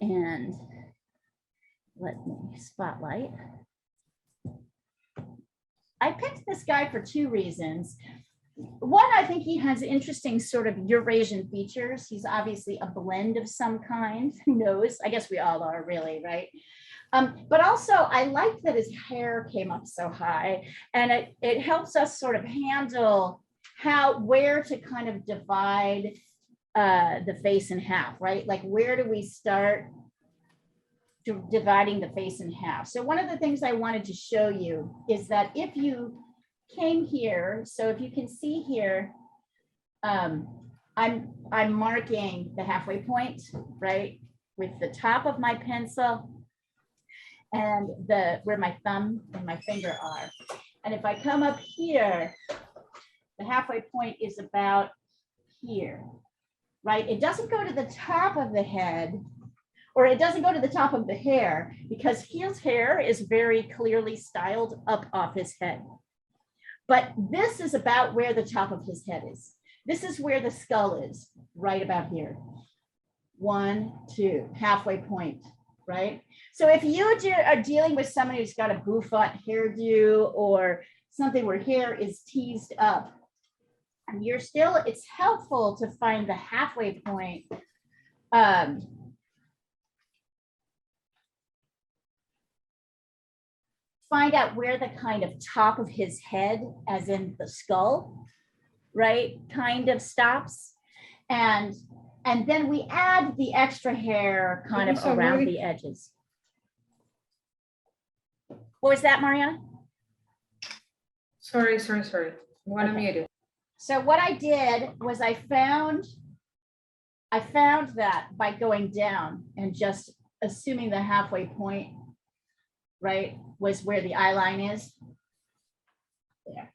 And let me spotlight. I picked this guy for two reasons. One, I think he has interesting sort of Eurasian features. He's obviously a blend of some kind. Who knows? I guess we all are, really, right? But also, I like that his hair came up so high, and it helps us sort of handle where to kind of divide the face in half, right? Like, where do we start dividing the face in half? So one of the things I wanted to show you is that if you came here, so if you can see here, I'm marking the halfway point, right, with the top of my pencil and where my thumb and my finger are. And if I come up here, the halfway point is about here, right? It doesn't go to the top of the head, or it doesn't go to the top of the hair, because his hair is very clearly styled up off his head. But this is about where the top of his head is. This is where the skull is, right about here. 1, 2, halfway point, right? So if you are dealing with someone who's got a bouffant hairdo or something where hair is teased up, and it's helpful to find the halfway point. Find out where the kind of top of his head, as in the skull, right, kind of stops. And then we add the extra hair kind of around the edges. What was that, Mariana? Sorry. One of you. So what I did was I found that by going down and just assuming the halfway point, right, was where the eye line is. There.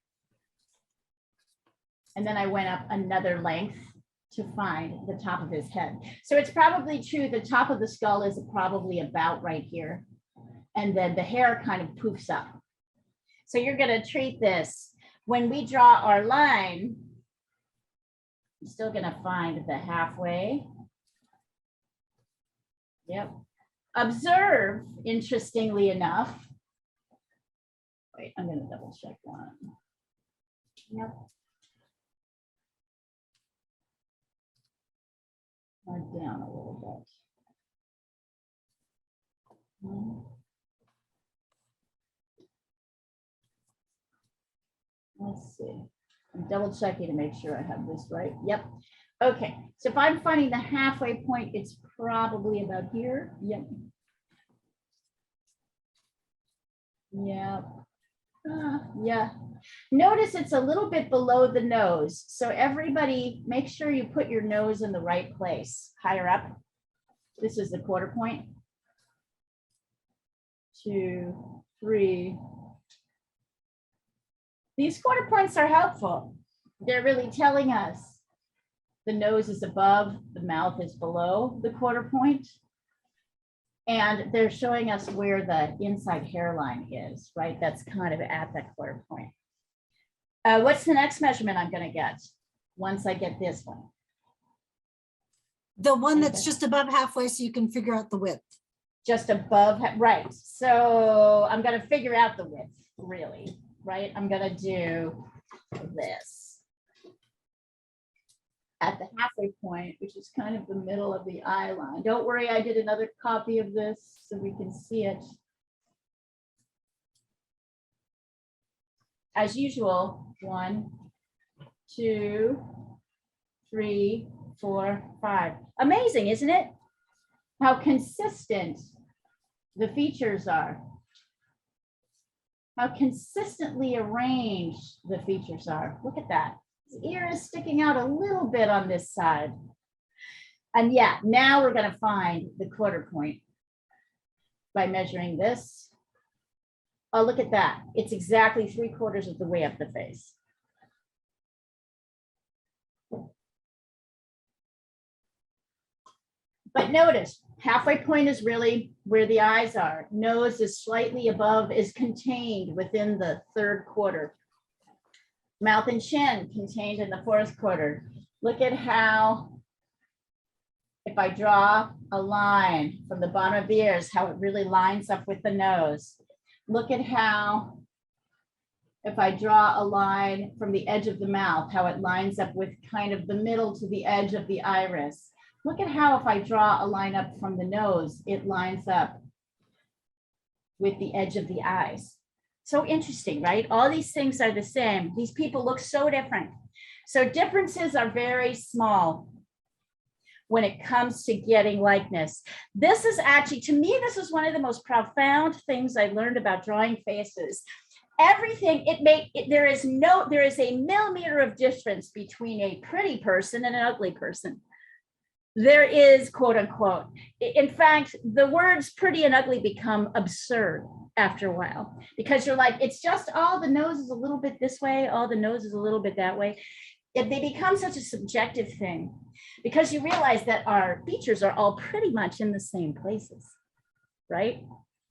And then I went up another length to find the top of his head. So it's probably true, the top of the skull is probably about right here. And then the hair kind of poofs up. So you're going to treat this, when we draw our line, I'm still going to find the halfway. Yep. Observe, interestingly enough. Wait, I'm going to double check one. Yep. Down a little bit. Let's see. I'm double checking to make sure I have this right. Yep. Okay. So if I'm finding the halfway point, it's probably about here. Yep. Yep. Yeah. Notice it's a little bit below the nose. So everybody, make sure you put your nose in the right place, higher up. This is the quarter point. 2, 3. These quarter points are helpful. They're really telling us the nose is above, the mouth is below the quarter point. And they're showing us where the inside hairline is, right? That's kind of at that quarter point. What's the next measurement I'm going to get once I get this one? The one that's just above halfway, so you can figure out the width. Just above, right. So I'm going to figure out the width, really, right? I'm going to do this at the halfway point, which is kind of the middle of the eye line. Don't worry, I did another copy of this so we can see it. As usual, 1, 2, 3, 4, 5. Amazing, isn't it? How consistent the features are. How consistently arranged the features are. Look at that. His ear is sticking out a little bit on this side. And yeah, now we're going to find the quarter point by measuring this. Oh, look at that. It's exactly 3/4 of the way up the face. But notice, halfway point is really where the eyes are. Nose is slightly above, is contained within the 3rd quarter. Mouth and chin contained in the 4th quarter. Look at how if I draw a line from the bottom of the ears, how it really lines up with the nose. Look at how, if I draw a line from the edge of the mouth, how it lines up with kind of the middle to the edge of the iris. Look at how if I draw a line up from the nose, it lines up with the edge of the eyes. So interesting, right? All these things are the same. These people look so different. So differences are very small when it comes to getting likeness. This is actually, to me, this is one of the most profound things I learned about drawing faces. Everything, there is a millimeter of difference between a pretty person and an ugly person. There is, quote unquote. In fact, the words pretty and ugly become absurd after a while, because you're like, it's just, oh, the nose is a little bit this way, oh, the nose is a little bit that way. They become such a subjective thing, because you realize that our features are all pretty much in the same places, right?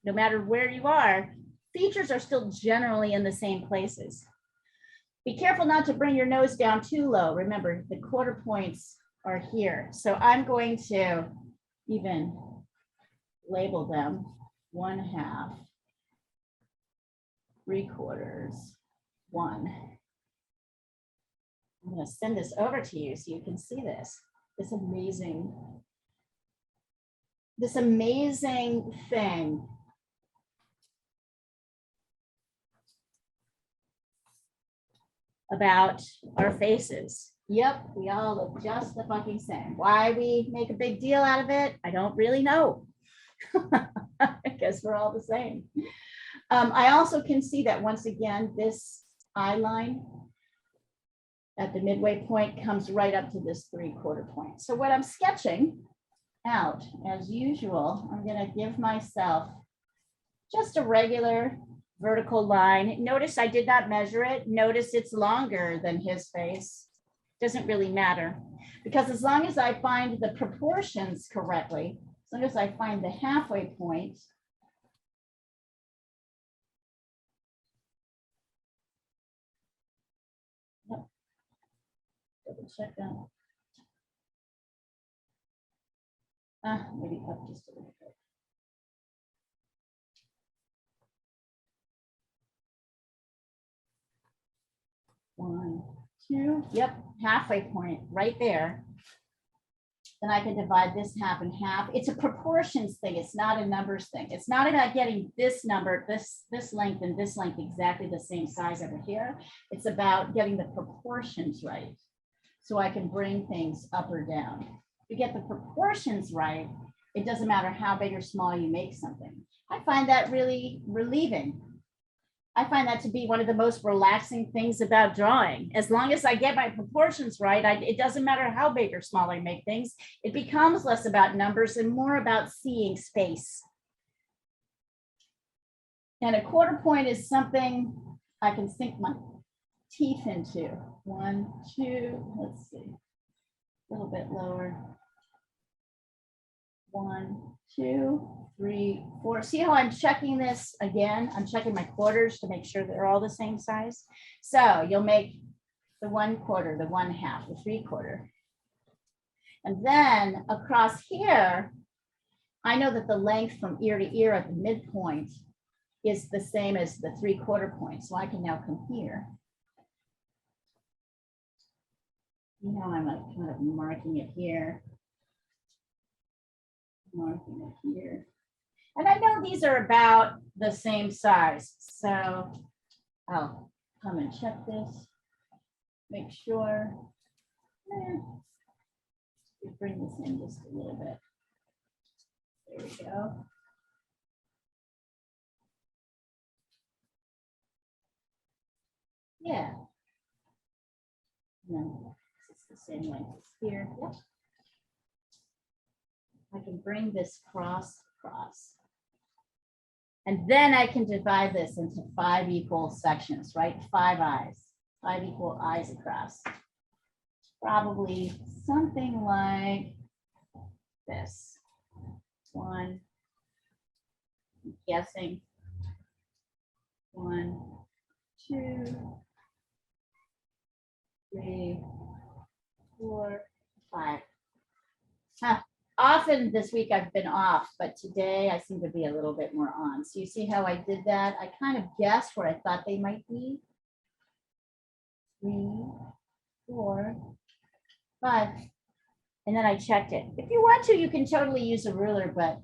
No matter where you are, features are still generally in the same places. Be careful not to bring your nose down too low. Remember, the quarter points are here. So I'm going to even label them 1/2, 3/4, 1. I'm going to send this over to you so you can see this amazing thing. About our faces. Yep, we all look just the fucking same. Why we make a big deal out of it, I don't really know. I guess we're all the same. I also can see that once again, this eye line at the midway point comes right up to this 3/4 point. So what I'm sketching out, as usual, I'm going to give myself just a regular vertical line. Notice I did not measure it. Notice it's longer than his face. Doesn't really matter, because as long as I find the proportions correctly, as long as I find the halfway point, double check that. Maybe up just a little bit. One, two, yep, halfway point right there. Then I can divide this half in half. It's a proportions thing. It's not a numbers thing. It's not about getting this number, this length and this length exactly the same size over here. It's about getting the proportions right, so I can bring things up or down. If you get the proportions right, it doesn't matter how big or small you make something. I find that really relieving. I find that to be one of the most relaxing things about drawing. As long as I get my proportions right, it doesn't matter how big or small I make things. It becomes less about numbers and more about seeing space. And a 1/4 point is something I can sink my teeth into. 1, 2, let's see, a little bit lower. 1, 2, 3, 4. See how I'm checking this again? I'm checking my quarters to make sure they're all the same size. So you'll make the 1/4, the 1/2, the 3/4. And then across here, I know that the length from ear to ear at the midpoint is the same as the 3/4 point. So I can now come here. You know, I'm like kind of marking it here. Marking it here. And I know these are about the same size. So I'll come and check this, make sure. Bring this in just a little bit. There we go. Yeah. No, it's the same length as here. Yep. I can bring this across. And then I can divide this into 5 equal sections, right? 5 eyes, 5 equal eyes across. Probably something like this. 1, I'm guessing. 1, 2, 3, 4, 5. Huh. often this week I've been off, but today I seem to be a little bit more on. So you see how I did that? I kind of guessed where I thought they might be. 3, 4, 5. And then I checked it. If you want to, you can totally use a ruler, but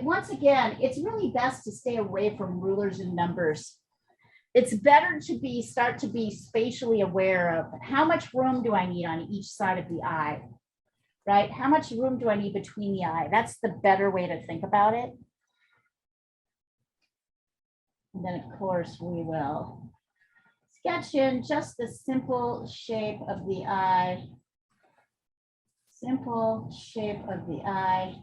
once again, it's really best to stay away from rulers and numbers. It's better to start to be spatially aware of how much room do I need on each side of the eye, right? How much room do I need between the eye? That's the better way to think about it. And then of course we will sketch in just the simple shape of the eye. Simple shape of the eye.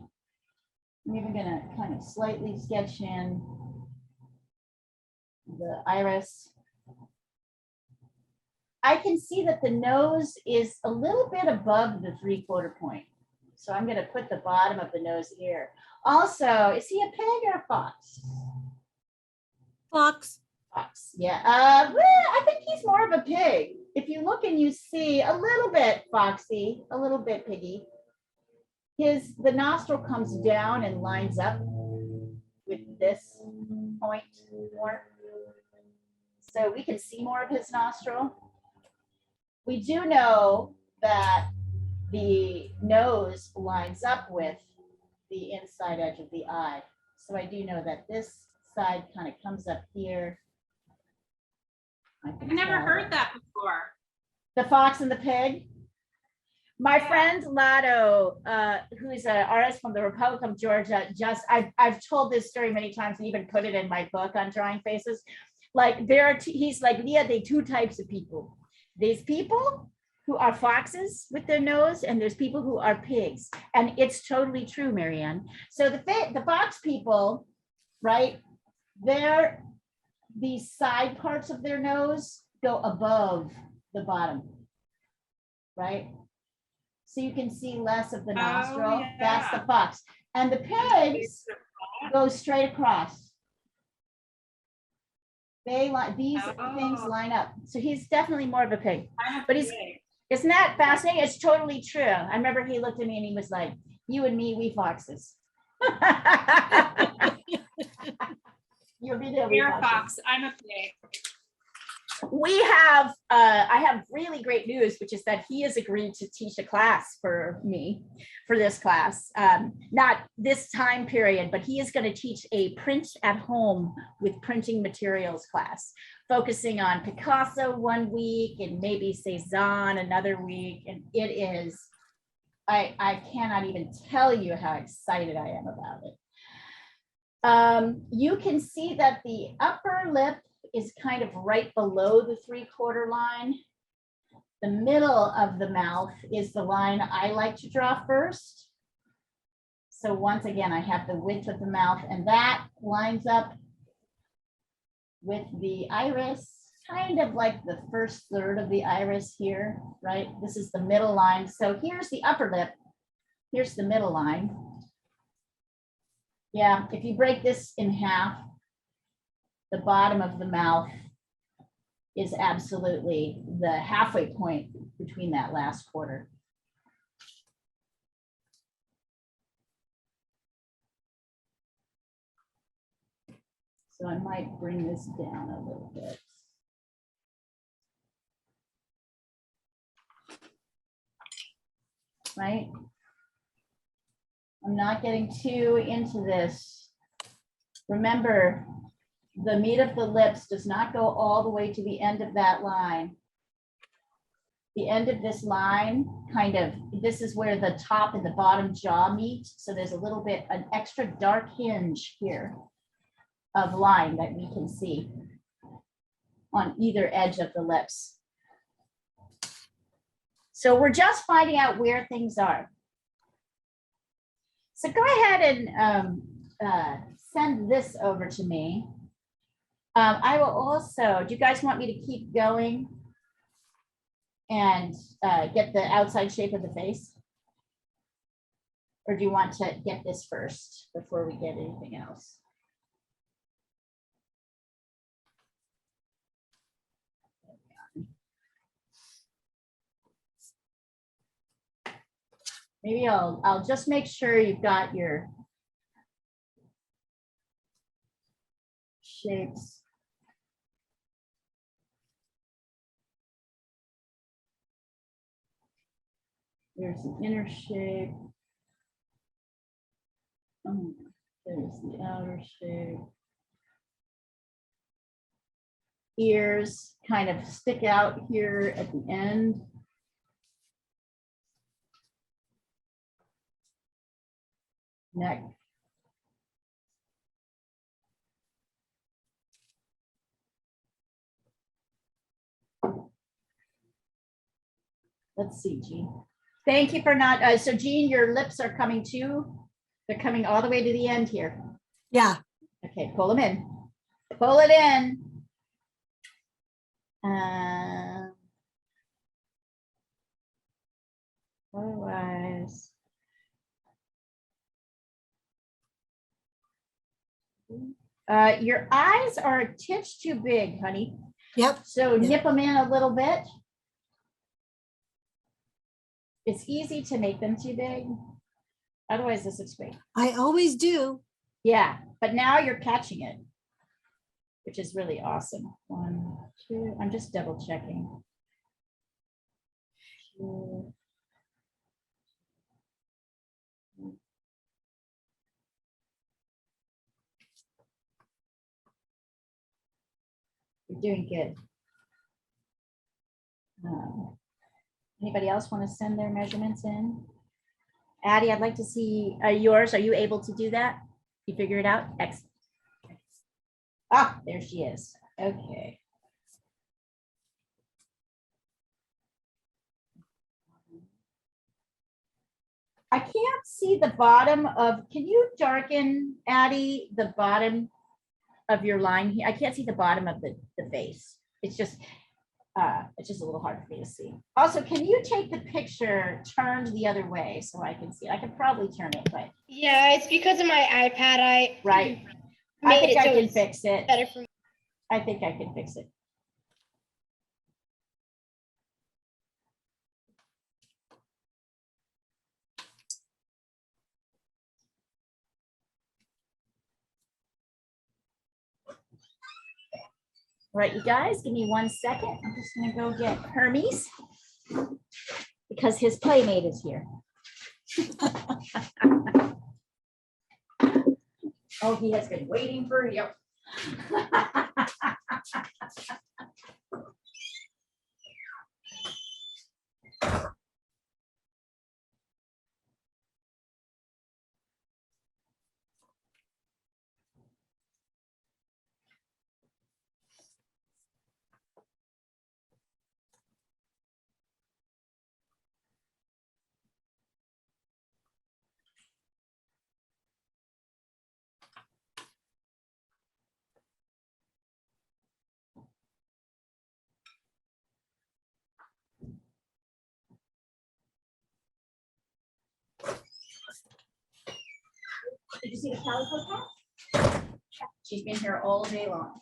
I'm even gonna kind of slightly sketch in the iris. I can see that the nose is a little bit above the 3/4 point. So I'm gonna put the bottom of the nose here. Also, is he a pig or a fox? Fox. Fox, yeah. Well, I think he's more of a pig. If you look and you see a little bit foxy, a little bit piggy. The nostril comes down and lines up with this point more. So we can see more of his nostril. We do know that the nose lines up with the inside edge of the eye. So I do know that this side kind of comes up here. I've never heard that before. The fox and the pig. My friend Lotto, who is an artist from the Republic of Georgia, I've told this story many times and even put it in my book on drawing faces. Like he's like, Leah, there are 2 types of people. There's people who are foxes with their nose, and there's people who are pigs. And it's totally true, Marianne. So the fox people, right? These side parts of their nose go above the bottom, right? So you can see less of the nostril. Yeah. That's the fox. And the pigs go straight across. These things line up. So he's definitely more of a pig. But isn't that fascinating? It's totally true. I remember he looked at me and he was like, you and me, we foxes. You'll be there. You're a fox. I'm a pig. I have really great news, which is that he has agreed to teach a class for me for this class. Not this time period, but he is going to teach a print at home with printing materials class, focusing on Picasso 1 week and maybe Cezanne another week. And it is, I cannot even tell you how excited I am about it. You can see that the upper lip is kind of right below the 3/4 line. The middle of the mouth is the line I like to draw first. So once again, I have the width of the mouth, and that lines up with the iris, kind of like the first third of the iris here, right? This is the middle line. So here's the upper lip. Here's the middle line. Yeah, if you break this in half, the bottom of the mouth is absolutely the halfway point between that last quarter. So I might bring this down a little bit. Right? I'm not getting too into this. Remember, the meat of the lips does not go all the way to the end of that line. The end of this line, this is where the top and the bottom jaw meet. So there's a little bit, an extra dark hinge here of line that we can see on either edge of the lips. So we're just finding out where things are. So go ahead and send this over to me. I will also, do you guys want me to keep going and get the outside shape of the face? Or do you want to get this first before we get anything else? Maybe I'll just make sure you've got your shapes. There's the inner shape. Oh, there's the outer shape. Ears kind of stick out here at the end. Neck. Let's see, Jean. Thank you for not, so Jean, your lips are coming too. They're coming all the way to the end here. Yeah. Okay, pull them in. Pull it in. Otherwise. Your eyes are a titch too big, honey. Yep. So nip them in a little bit. It's easy to make them too big. Otherwise, this looks great. I always do. Yeah, but now you're catching it, which is really awesome. 1, 2, I'm just double checking. 2. You're doing good. Anybody else want to send their measurements in? Addie, I'd like to see yours. Are you able to do that? You figure it out? Excellent. Ah, there she is. Okay. I can't see the bottom of, can you darken, Addie, the bottom of your line here? I can't see the bottom of the face. It's just a little hard for me to see. Also, can you take the picture turned the other way so I can see? I could probably turn it, but. Yeah, it's because of my iPad. Right. I made think it I so can it's fix it. better for me. I think I can fix it. All right, you guys, give me 1 second. I'm just gonna go get Hermes because his playmate is here. Oh, he has been waiting for you. Did you see the calico cat? She's been here all day long.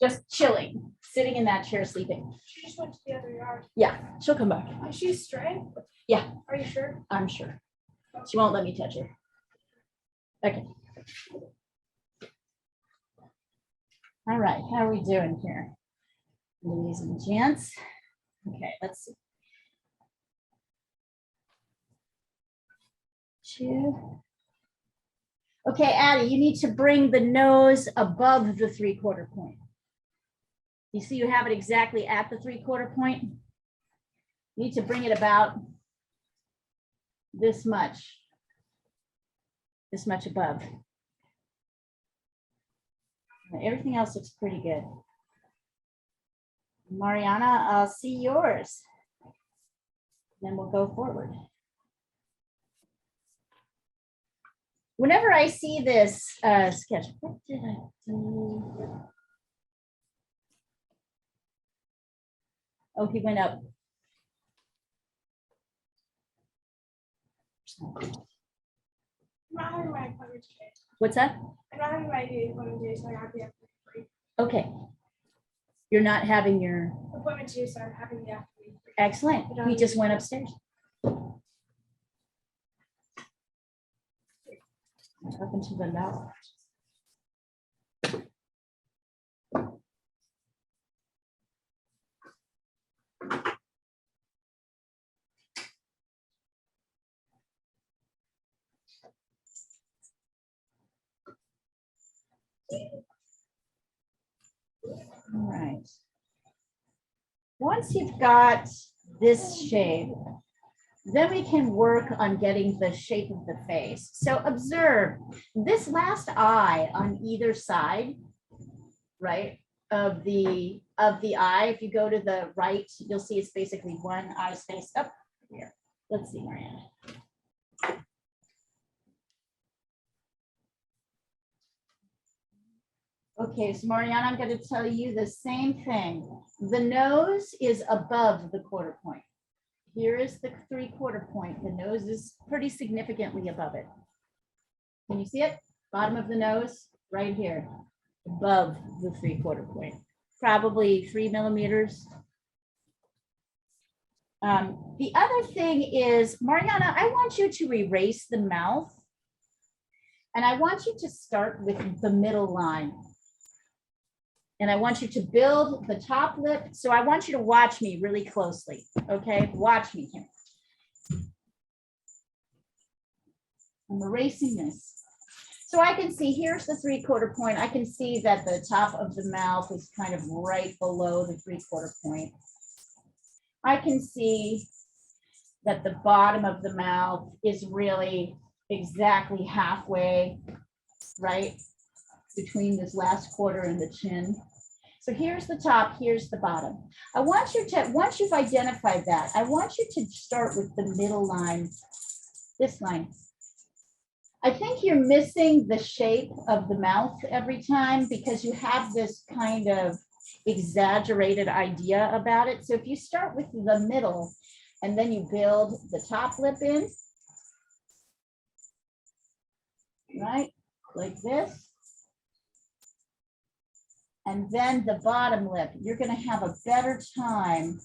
Just chilling, sitting in that chair, sleeping. She just went to the other yard. Yeah, she'll come back. Is she stray? Yeah. Are you sure? I'm sure. She won't let me touch her. Okay. All right, how are we doing here? Ladies and gents. Okay, let's see. 2. Okay, Addie, you need to bring the nose above the 3/4 point. You see you have it exactly at the 3/4 point. You need to bring it about this much above. Everything else looks pretty good. Mariana, I'll see yours. Then we'll go forward. Whenever I see this sketch, what did I do? Oh, he went up. I'm not having my appointment today. What's that? I'm not having my appointment today, so I have the afternoon free. Okay. You're not having your, Appointment today, so I'm having the afternoon free. excellent. He just went upstairs. Up into the left. All right. Once you've got this shape, then we can work on getting the shape of the face. So observe this last eye on either side, right, of the eye. If you go to the right, you'll see it's basically one eye space up here. Let's see, Mariana. Okay, so Mariana, I'm going to tell you the same thing. The nose is above the quarter point. Here is the 3/4 point. The nose is pretty significantly above it. Can you see it? Bottom of the nose, right here, above the 3/4 point, probably 3 millimeters. The other thing is, Mariana, I want you to erase the mouth. And I want you to start with the middle line. And I want you to build the top lip. So I want you to watch me really closely. Okay, watch me here. I'm erasing this. So I can see, here's the 3/4 point. I can see that the top of the mouth is kind of right below the 3/4 point. I can see that the bottom of the mouth is really exactly halfway, right, between this last quarter and the chin. So here's the top, here's the bottom. I want you to, once you've identified that, I want you to start with the middle line, this line. I think you're missing the shape of the mouth every time because you have this kind of exaggerated idea about it. So if you start with the middle and then you build the top lip in, right, like this. And then the bottom lip, you're going to have a better time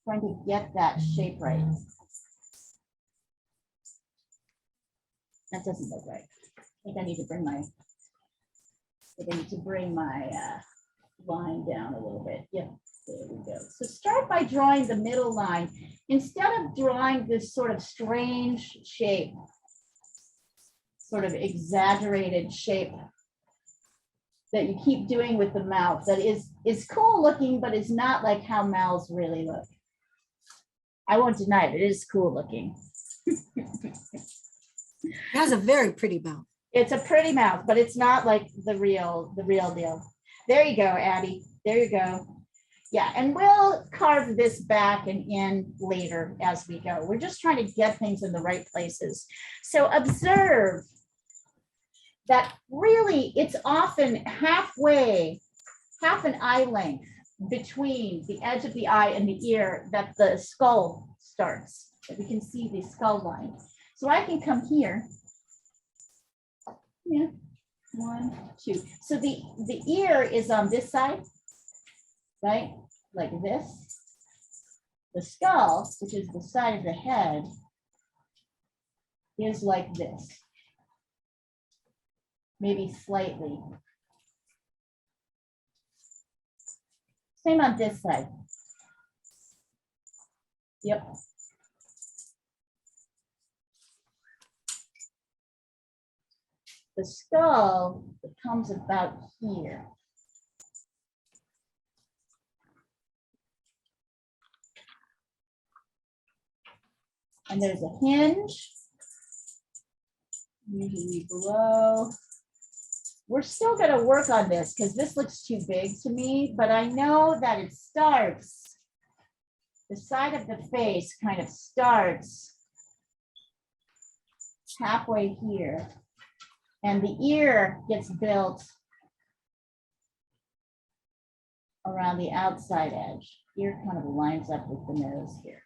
trying to get that shape right. That doesn't look right. I think I need to bring my, line down a little bit. Yep, there we go. So start by drawing the middle line. Instead of drawing this sort of strange shape, sort of exaggerated shape that you keep doing with the mouth that is cool looking, but it's not like how mouths really look. I won't deny it, it is cool looking. It has a very pretty mouth. It's a pretty mouth, but it's not like the real deal. There you go, Addie, there you go. Yeah, and we'll carve this back and in later as we go. We're just trying to get things in the right places. So observe that really it's often halfway, half an eye length between the edge of the eye and the ear that the skull starts. That we can see the skull line. So I can come here. Yeah, 1, 2. So the ear is on this side, right? Like this. The skull, which is the side of the head, is like this. Maybe slightly. Same on this side. Yep. The skull comes about here. And there's a hinge, usually below. We're still going to work on this because this looks too big to me, but I know that it starts, the side of the face kind of starts halfway here, and the ear gets built around the outside edge. Ear kind of lines up with the nose here.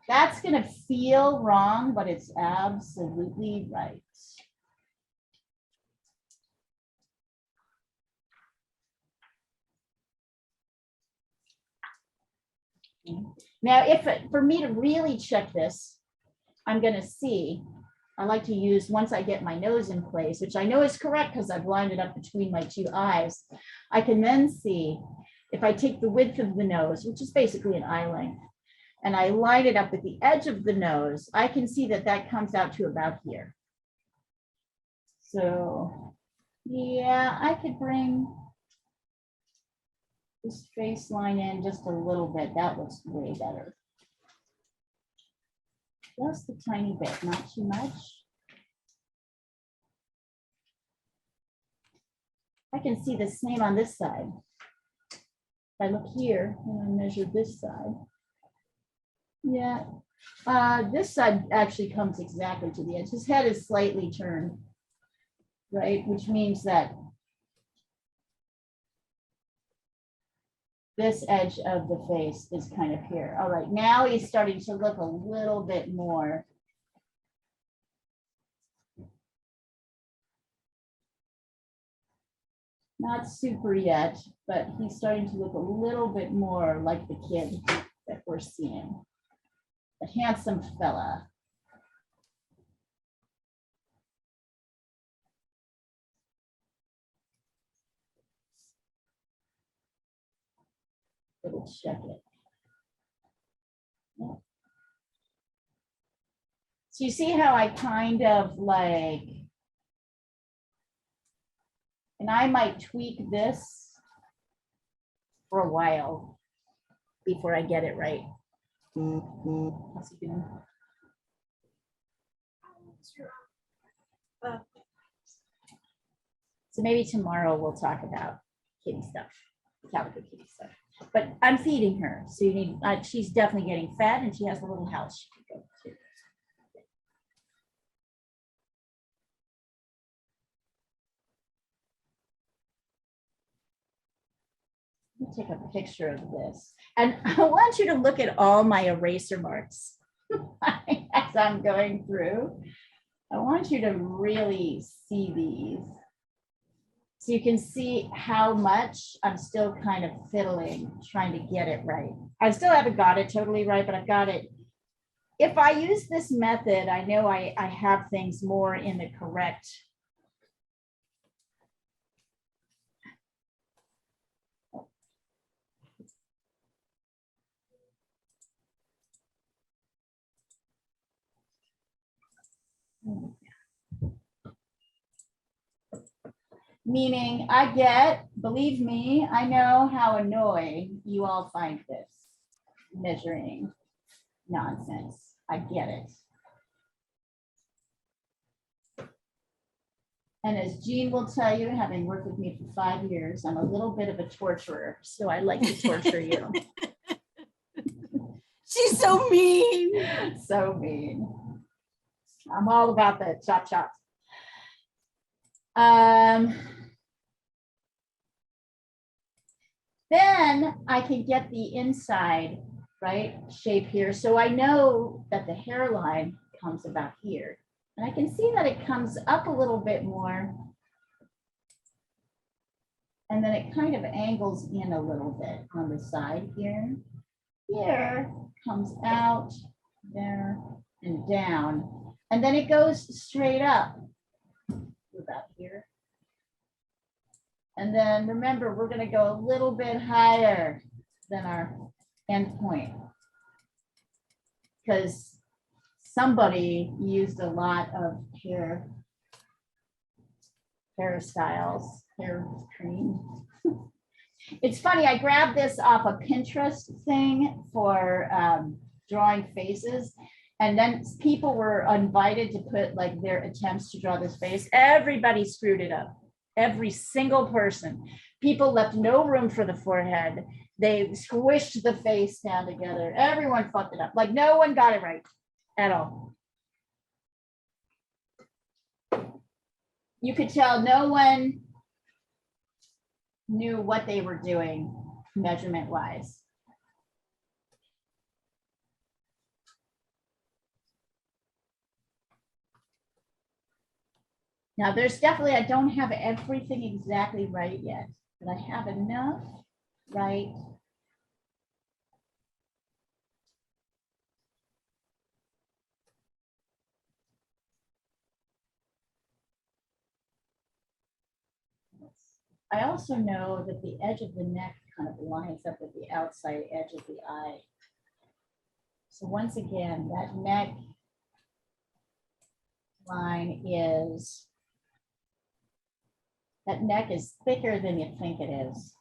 That's going to feel wrong, but it's absolutely right. Now, for me to really check this, I'm going to see I like to use, once I get my nose in place, which I know is correct because I've lined it up between my two eyes, I can then see if I take the width of the nose, which is basically an eye length, and I line it up at the edge of the nose, I can see that that comes out to about here. So yeah, I could bring this face line in just a little bit. That looks way better. Just a tiny bit, not too much. I can see the same on this side. If I look here and I measure this side. Yeah, this side actually comes exactly to the edge. His head is slightly turned, right? Which means that this edge of the face is kind of here. All right, now he's starting to look a little bit more. Not super yet, but he's starting to look a little bit more like the kid that we're seeing. A handsome fella. Double check it. Yeah. So you see how I kind of like, and I might tweak this for a while before I get it right. How's he doing? So maybe tomorrow we'll talk about kitty stuff, calico kitty stuff. But I'm feeding her, so you need. She's definitely getting fed, and she has a little house she can go to. Let me take a picture of this, and I want you to look at all my eraser marks as I'm going through. I want you to really see these. So you can see how much I'm still kind of fiddling, trying to get it right. I still haven't got it totally right, but I've got it. If I use this method, I know I have things more in the correct. Meaning I get, believe me, I know how annoying you all find this measuring nonsense. I get it. And as Jean will tell you, having worked with me for 5 years, I'm a little bit of a torturer, so I like to torture you. She's so mean. So mean. I'm all about the chop chops. Then I can get the inside, right, shape here. So I know that the hairline comes about here. And I can see that it comes up a little bit more. And then it kind of angles in a little bit on the side here. Here comes out, there, and down. And then it goes straight up about here. And then remember, we're going to go a little bit higher than our end point because somebody used a lot of hairstyles, hair cream. It's funny, I grabbed this off a Pinterest thing for drawing faces. And then people were invited to put like their attempts to draw this face. Everybody screwed it up. Every single person. People left no room for the forehead. They squished the face down together. Everyone fucked it up. Like no one got it right at all. You could tell no one knew what they were doing measurement wise. Now there's definitely, I don't have everything exactly right yet, but I have enough right. I also know that the edge of the neck kind of lines up with the outside edge of the eye. So once again, that neck line is, that neck is thicker than you think it is.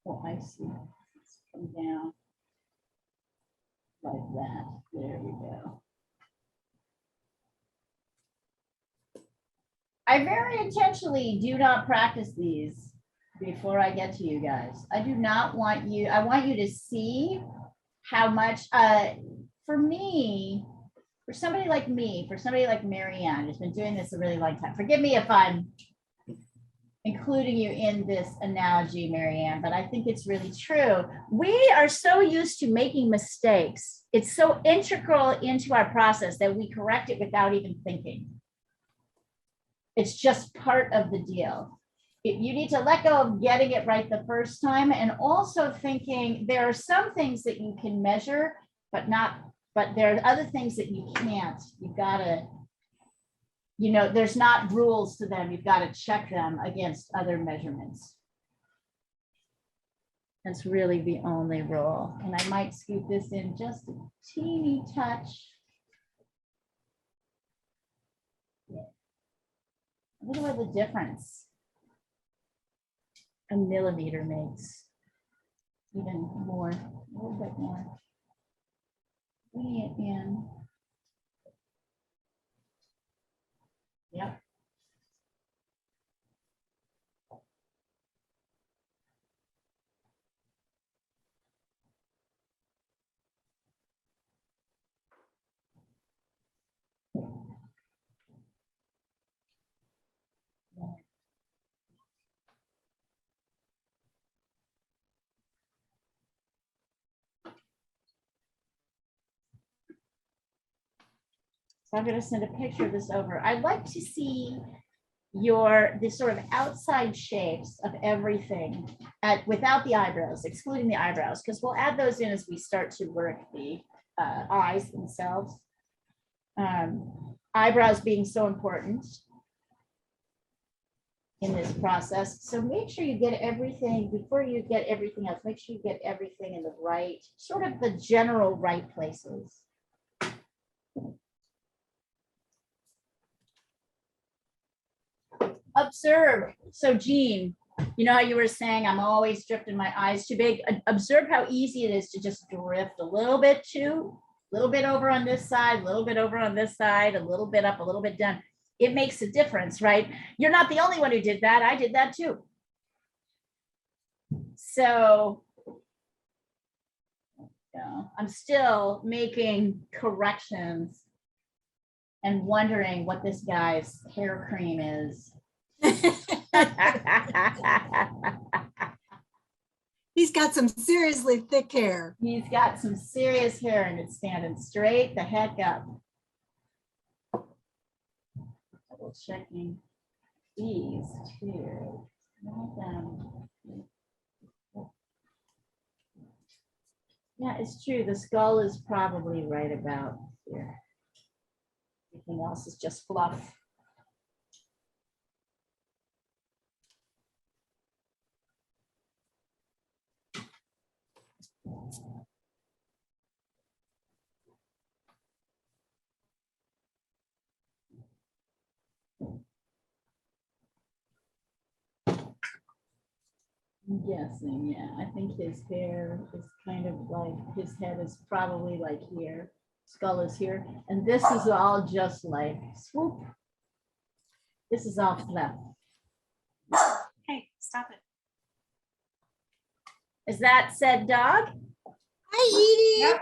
Oh, I see. Let's come down like that. There we go. I very intentionally do not practice these before I get to you guys. I do not want you, I want you to see how much, for me, for somebody like me, for somebody like Marianne, who's been doing this a really long time, forgive me if I'm including you in this analogy, Marianne, but I think it's really true. We are so used to making mistakes. It's so integral into our process that we correct it without even thinking. It's just part of the deal. You need to let go of getting it right the first time, and also thinking there are some things that you can measure, but there are other things that you can't. You've got to, you know, there's not rules to them. You've got to check them against other measurements. That's really the only rule. And I might scoot this in just a teeny touch. Look at what the difference a millimeter makes. Even more, a little bit more. Bring it in. Yep. So I'm going to send a picture of this over. I'd like to see the sort of outside shapes of everything without the eyebrows, excluding the eyebrows, because we'll add those in as we start to work the eyes themselves. Eyebrows being so important in this process. So make sure you get everything, before you get everything else, make sure you get everything in the right, sort of the general right places. Observe. So Jean, you know how you were saying I'm always drifting my eyes too big? Observe how easy it is to just drift a little bit over on this side, a little bit over on this side, a little bit up, a little bit down. It makes a difference, right? You're not the only one who did that. I did that too. So I'm still making corrections and wondering what this guy's hair cream is. He's got some seriously thick hair. He's got some serious hair and it's standing straight the heck up. Double checking these two. Yeah, it's true. The skull is probably right about here. Everything else is just fluff. I'm guessing, yeah. I think his hair is kind of like, his head is probably like here. Skull is here. And this is all just like swoop. This is all fluff. Hey, stop it. Is that said dog? Hi, Edie. Yep.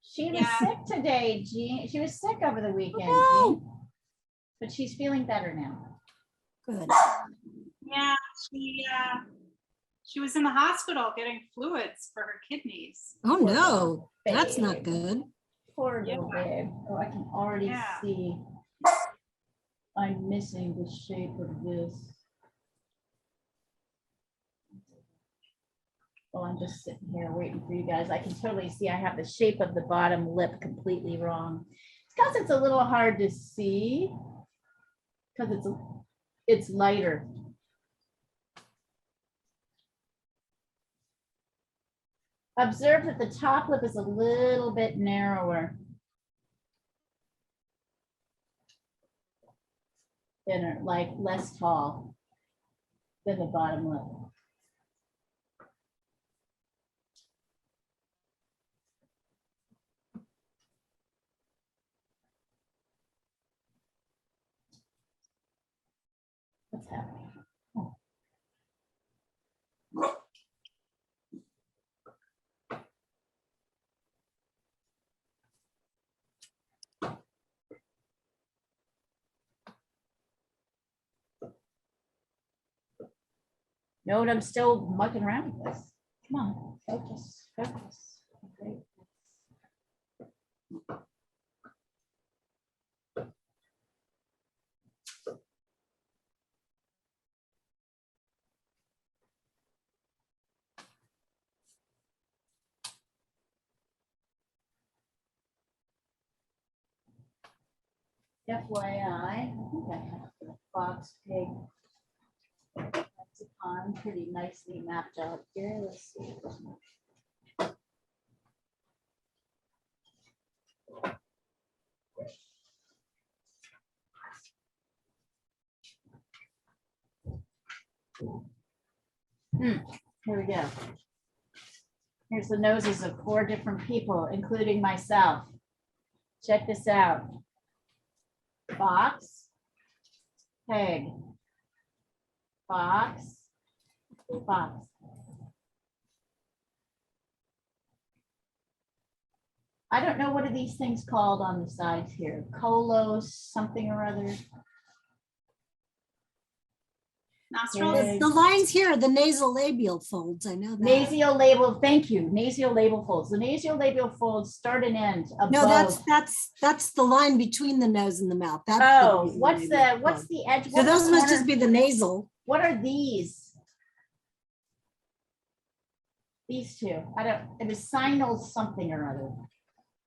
She was Yeah. sick today, Jean. She was sick over the weekend, Oh. Jean. But she's feeling better now. Good. Yeah, she was in the hospital getting fluids for her kidneys. Oh, no, that's not Babe. good. Poor little Yeah. babe. Oh, I can already Yeah. see. I'm missing the shape of this. Well, I'm just sitting here waiting for you guys. I can totally see I have the shape of the bottom lip completely wrong. It's because it's a little hard to see because it's lighter. Observe that the top lip is a little bit narrower. Thinner, like less tall than the bottom lip. What's happening? Oh. Note I'm still mucking around with this. Come on, focus, focus. Okay. FYI, I think I have the box pig. That's a pond pretty nicely mapped out here. Let's see. Here we go. Here's the noses of 4 different people, including myself. Check this out. Box, peg, box, box. I don't know what are these things called on the sides here. Colos, something or other. Nostrils. The lines here are the nasolabial folds. I know that. Nasolabial, thank you. Nasolabial folds. The nasolabial folds start and end above. No, that's the line between the nose and the mouth. That's the Oh, what's nasolabial fold. the edge? So what's the those must corner? just be the nasal. What are these? These two. I don't, it was sinal something or other.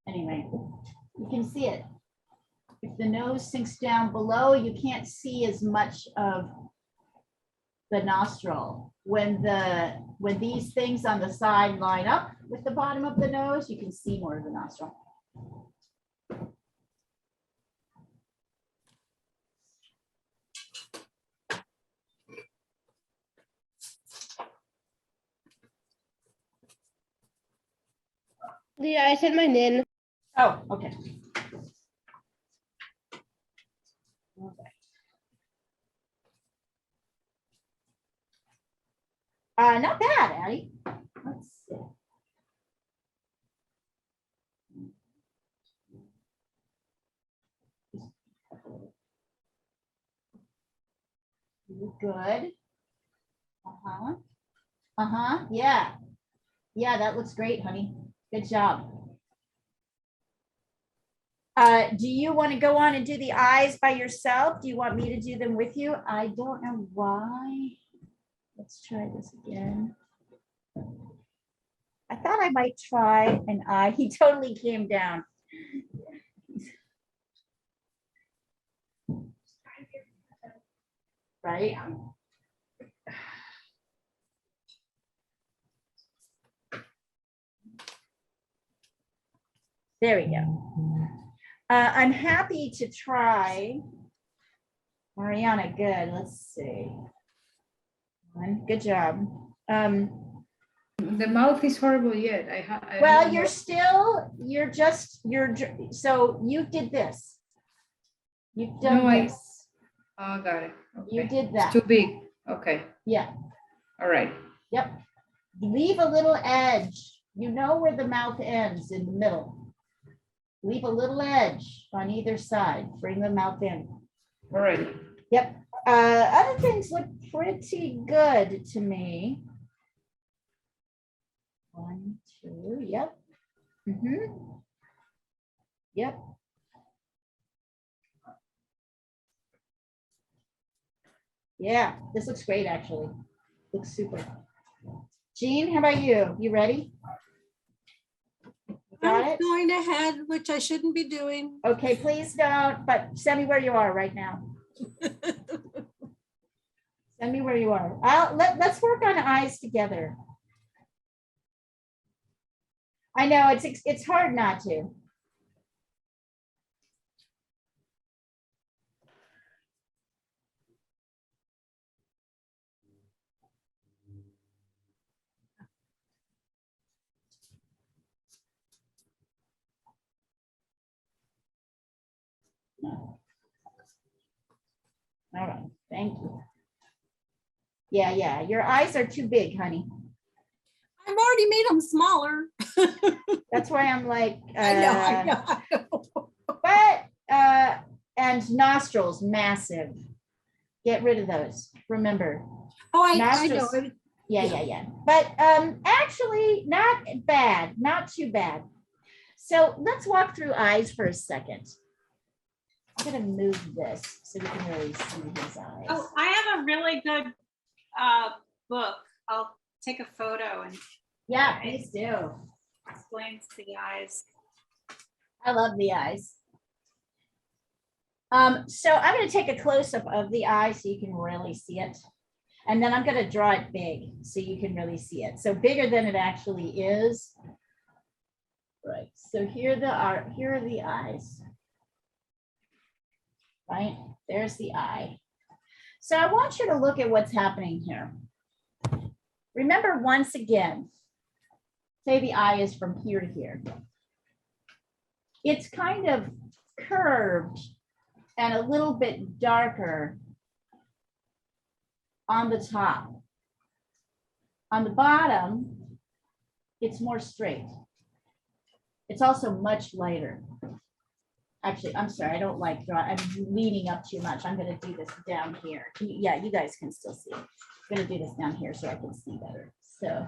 Anyway, you can see it. If the nose sinks down below, you can't see as much of the nostril. When these things on the side line up with the bottom of the nose, you can see more of the nostril. Yeah, I sent mine in. Oh, okay. Okay. Not bad, Addie. Let's see. Good. Uh-huh. Uh-huh. Yeah. Yeah, that looks great, honey. Good job. Do you want to go on and do the eyes by yourself? Do you want me to do them with you? I don't know why. Let's try this again. I thought I might try an eye. He totally came down. Right? There we go. I'm happy to try. Mariana, good. Let's see. Good job. The mouth is horrible yet. Well, so you did this. You've done No, this. Oh, got it. Okay. You did that. It's too big. Okay. Yeah. All right. Yep. Leave a little edge. You know where the mouth ends in the middle. Leave a little edge on either side. Bring the mouth in. All right. Yep. Other things look pretty good to me. 1, 2. Yep. Yep. Yeah, this looks great, actually. Looks super. Jean, how about you? You ready? Got I'm it? going ahead, which I shouldn't be doing. Okay, please don't, but send me where you are right now. Send me where you are. Let's work on eyes together. I know it's hard not to. All right, thank you. Yeah, your eyes are too big, honey. I've already made them smaller. That's why I'm like, I know. but and nostrils, massive. Get rid of those. Remember, Oh, I nostrils. know. Yeah. But actually, not bad, not too bad. So let's walk through eyes for a second. I'm gonna move this so we can really see his eyes. Oh, I have a really good book. I'll take a photo and Yeah, please do. explains the eyes. I love the eyes. So I'm going to take a close-up of the eye so you can really see it. And then I'm going to draw it big so you can really see it. So bigger than it actually is. Right. So here are the eyes. Right? There's the eye. So I want you to look at what's happening here. Remember, once again, say the eye is from here to here. It's kind of curved and a little bit darker on the top. On the bottom, it's more straight. It's also much lighter. Actually, I'm sorry, I don't like drawing. I'm leaning up too much. I'm going to do this down here. Yeah, you guys can still see. I'm going to do this down here so I can see better. So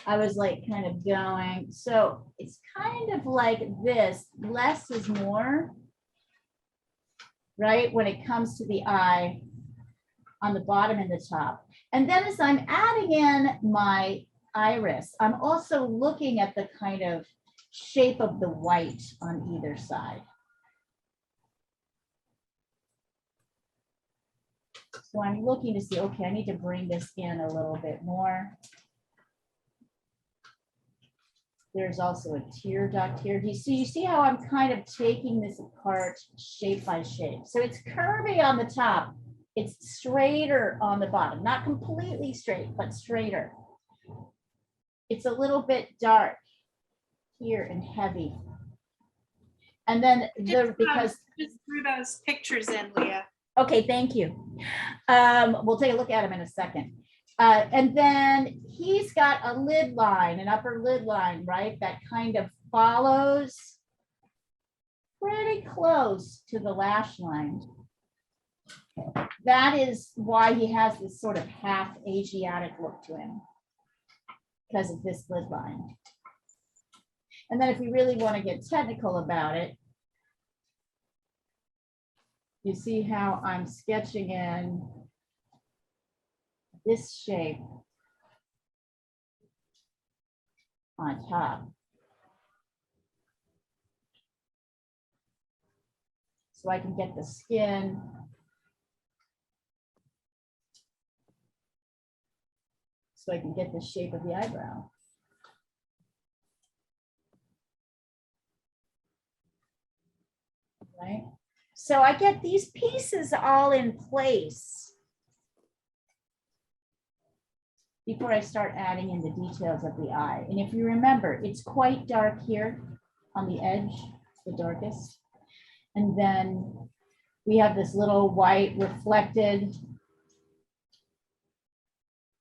I was like kind of going. So it's kind of like this. Less is more, right? When it comes to the eye on the bottom and the top. And then as I'm adding in my iris, I'm also looking at the kind of shape of the white on either side. So I'm looking to see, okay, I need to bring this in a little bit more. There's also a tear duct here. Do you see how I'm kind of taking this apart shape by shape? So it's curvy on the top. It's straighter on the bottom, not completely straight, but straighter. It's a little bit dark here and heavy. And then because Just threw those pictures in, Leah. okay, thank you. We'll take a look at him in a second. And then he's got a lid line, an upper lid line, right? That kind of follows pretty close to the lash line. That is why he has this sort of half Asiatic look to him, because of this lid line. And then if we really want to get technical about it, you see how I'm sketching in this shape on top. So I can get the skin. So I can get the shape of the eyebrow. Right? So I get these pieces all in place before I start adding in the details of the eye. And if you remember, it's quite dark here on the edge, the darkest. And then we have this little white reflected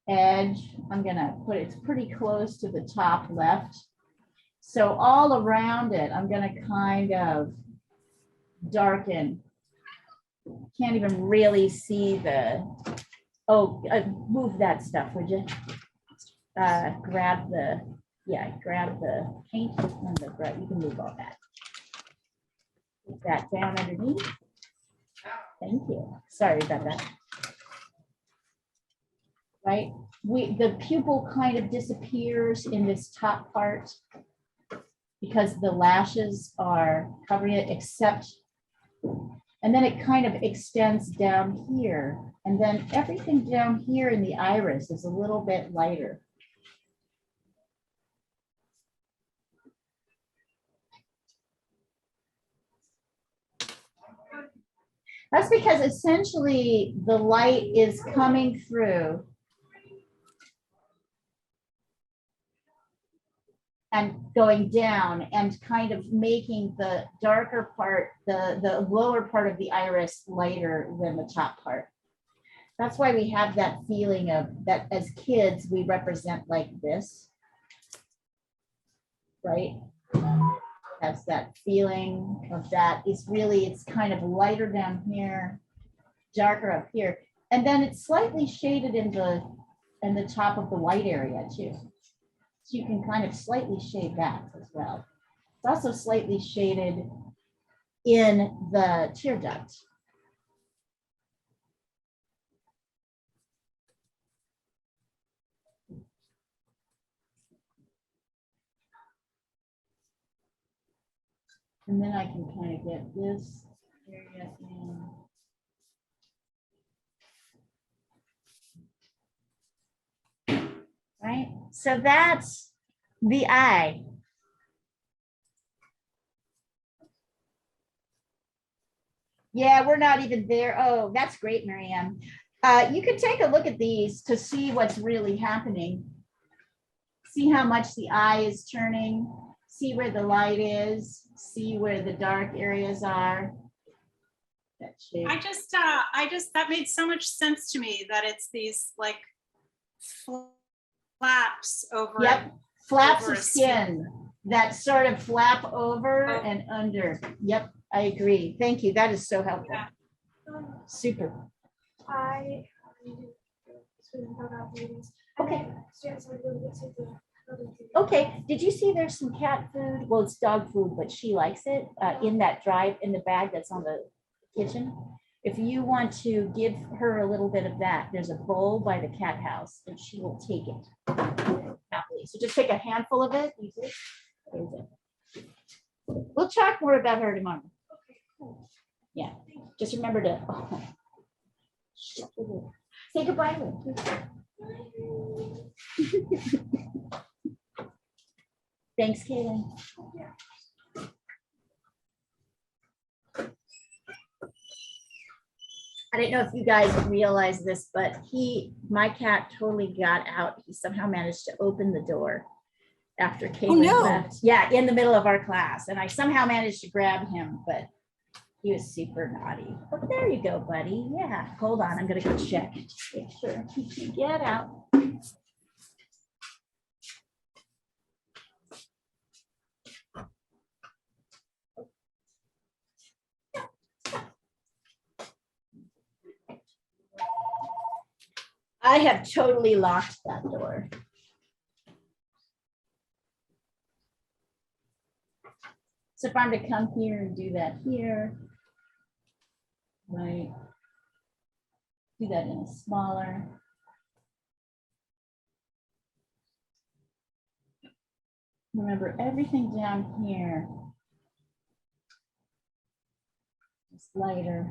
edge. I'm gonna put it's pretty close to the top left. So all around it, I'm gonna kind of darken. Can't even really see the, oh, move that stuff, would you? Grab the paint and you can move all that. Put that down underneath. Thank you. Sorry about that. Right, the pupil kind of disappears in this top part because the lashes are covering it, except, and then it kind of extends down here, and then everything down here in the iris is a little bit lighter. That's because essentially the light is coming through and going down and kind of making the darker part, the lower part of the iris lighter than the top part. That's why we have that feeling of that as kids, we represent like this, right? That's that feeling of that is really, it's kind of lighter down here, darker up here. And then it's slightly shaded in the top of the white area too. So you can kind of slightly shade that as well. It's also slightly shaded in the tear duct. And then I can kind of get this area in. Right, so that's the eye. Yeah, we're not even there. Oh, that's great, Miriam. You can take a look at these to see what's really happening. See how much the eye is turning, see where the light is, see where the dark areas are. That shape. I just, that made so much sense to me that it's these like flaps over. Yep, flaps over of a skin that sort of flap over and under. Yep, I agree. Thank you. That is so helpful. Yeah. Super. I Okay. Okay, did you see there's some cat food? Well, it's dog food, but she likes it in that in the bag that's on the kitchen. If you want to give her a little bit of that, there's a bowl by the cat house and she will take it happily. So just take a handful of it. Use it. There's it. We'll talk more about her tomorrow. Yeah, just remember to say goodbye. Thanks, Kaylin. I don't know if you guys realize this, but my cat totally got out. He somehow managed to open the door after Kaylin no. left. Yeah, in the middle of our class. And I somehow managed to grab him, but he was super naughty. But there you go, buddy. Yeah, hold on. I'm gonna go check. Just make sure he can get out. I have totally locked that door. So if I'm to come here and do that here, right? Do that in a smaller. Remember, everything down here is lighter.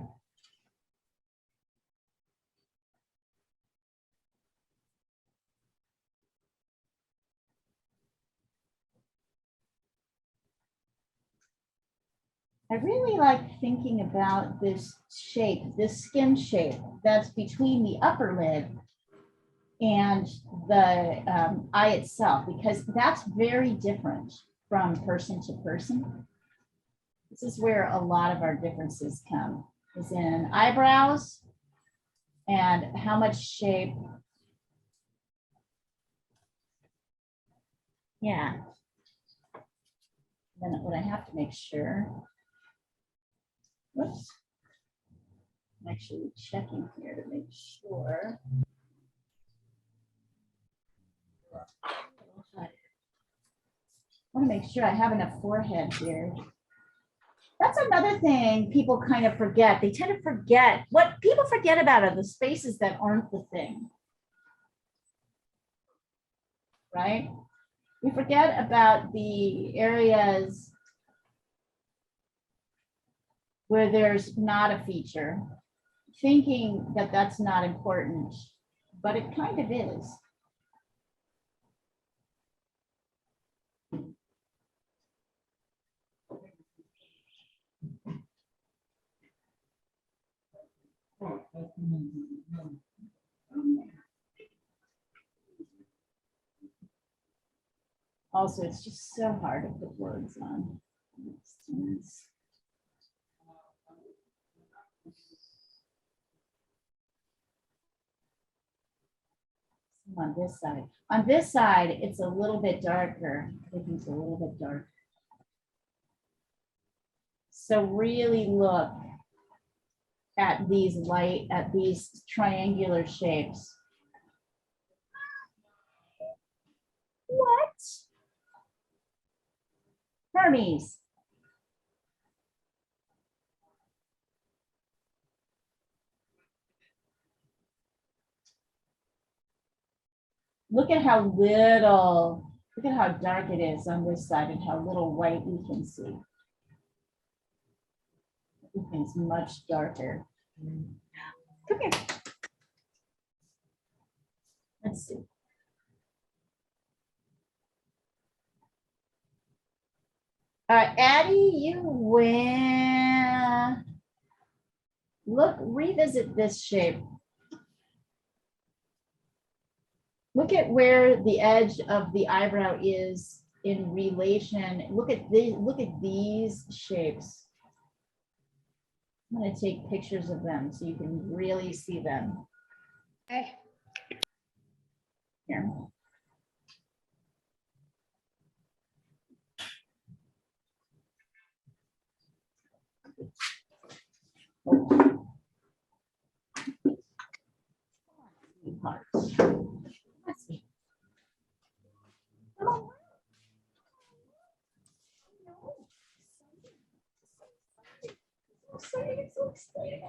I really like thinking about this shape, this skin shape that's between the upper lid and the eye itself, because that's very different from person to person. This is where a lot of our differences come, is in eyebrows and how much shape. Yeah. Then what I have to make sure. Whoops. I'm actually checking here to make sure. I want to make sure I have enough forehead here. That's another thing people kind of forget. They tend to forget. What people forget about are the spaces that aren't the thing. Right? We forget about the areas where there's not a feature, thinking that that's not important, but it kind of is. Also, it's just so hard to put words on. On this side. On this side, it's a little bit darker. I think it's a little bit dark. So really look at these triangular shapes. What? Hermes. Look at how little, look at how dark it is on this side and how little white we can see. Everything's much darker. Come here. Let's see. Addie, you win. Look, revisit this shape. Look at where the edge of the eyebrow is in relation. Look at these shapes. I'm going to take pictures of them so you can really see them. Okay. Here. So excited.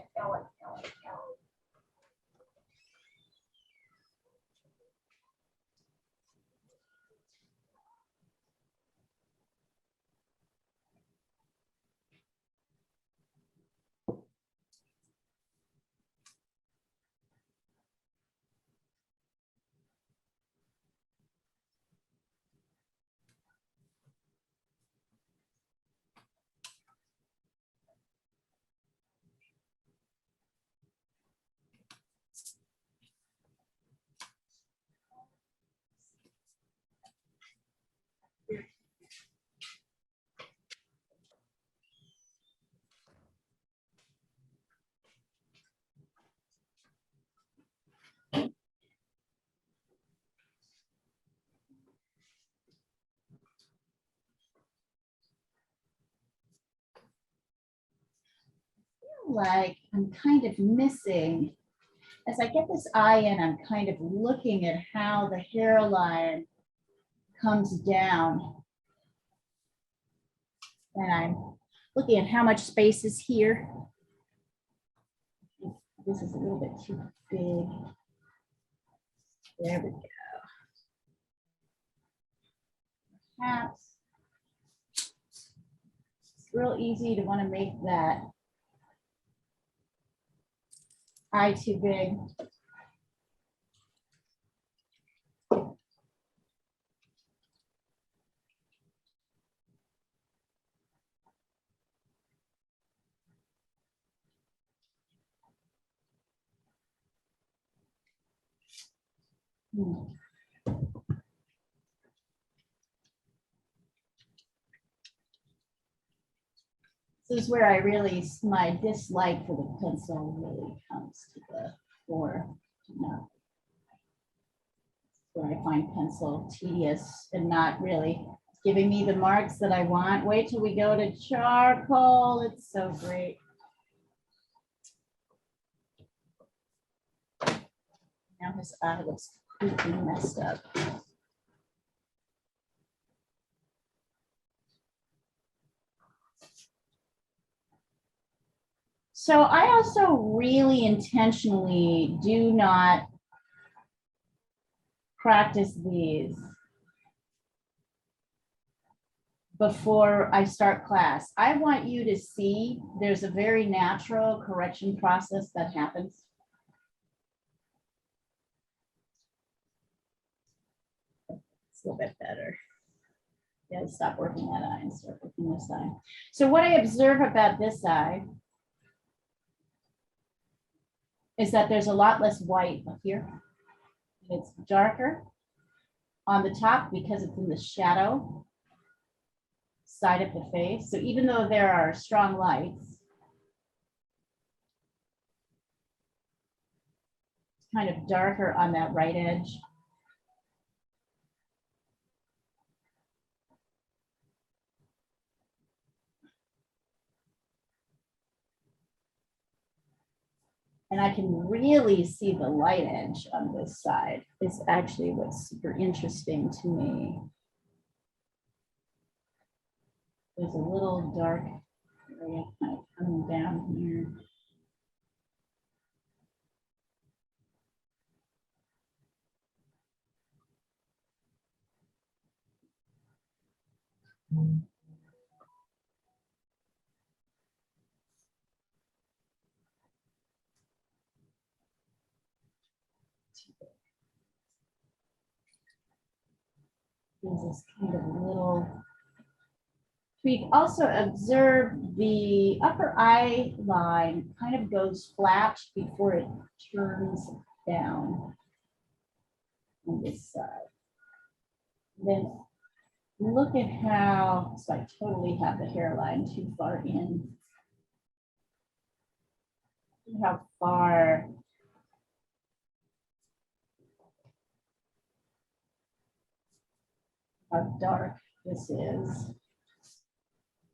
Like I'm kind of missing, as I get this eye in, I'm kind of looking at how the hairline comes down. And I'm looking at how much space is here. This is a little bit too big. There we go. Perhaps. It's real easy to want to make that eye too big. This is where I really, my dislike for the pencil really comes to the fore. No. Where I find pencil tedious and not really giving me the marks that I want. Wait till we go to charcoal. It's so great. Now his eye looks completely messed up. So I also really intentionally do not practice these before I start class. I want you to see there's a very natural correction process that happens. It's a little bit better. Yeah, stop working that eye and start working this eye. So what I observe about this eye is that there's a lot less white up here. It's darker on the top because it's in the shadow side of the face. So even though there are strong lights, it's kind of darker on that right edge. And I can really see the light edge on this side. Is actually what's super interesting to me. There's a little dark area kind of coming down here. There's this kind of little tweak. Also observe the upper eye line kind of goes flat before it turns down on this side. Then look at how, so I totally have the hairline too far in. Look how far how dark this is.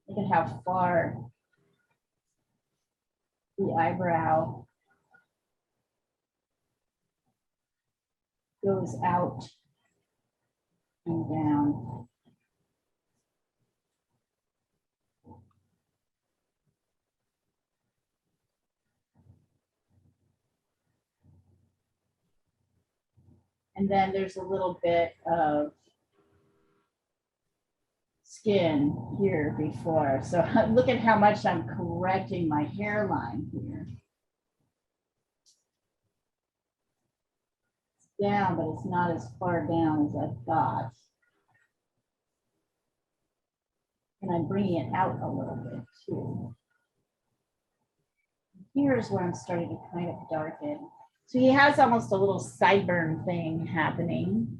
Look at how far the eyebrow goes out and down. And then there's a little bit of skin here before. So look at how much I'm correcting my hairline here. It's down, but it's not as far down as I thought. And I'm bringing it out a little bit too. Here's where I'm starting to kind of darken. So he has almost a little sideburn thing happening.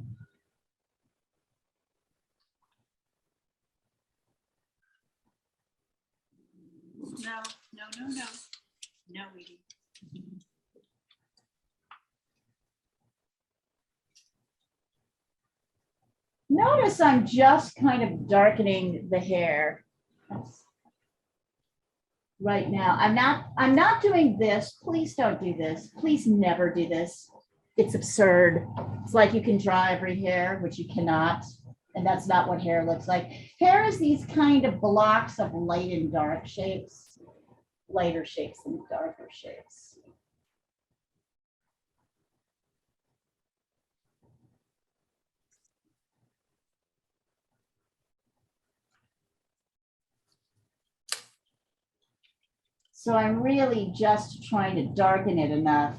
No, no, no, no. No, Edie. Notice I'm just kind of darkening the hair right now. I'm not doing this. Please don't do this. Please never do this. It's absurd. It's like you can draw every hair, which you cannot. And that's not what hair looks like. Hair is these kind of blocks of light and dark shapes, lighter shapes and darker shapes. So I'm really just trying to darken it enough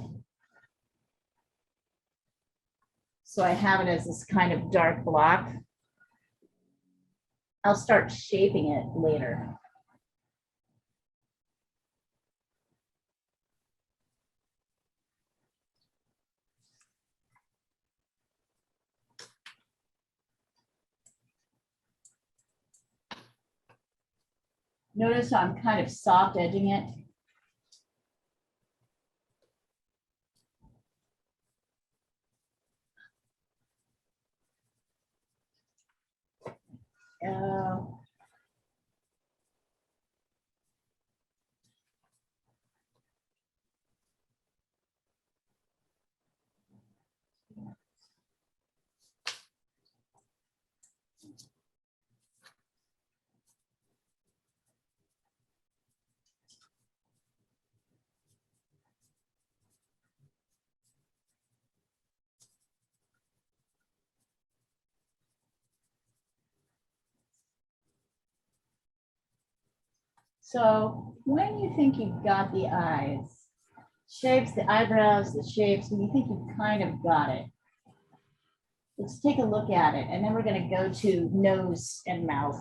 so I have it as this kind of dark block. I'll start shaping it later. Notice I'm kind of soft edging it. Oh. So when you think you've got the eyes, shapes, the eyebrows, the shapes, when you think you've kind of got it, let's take a look at it. And then we're going to go to nose and mouth.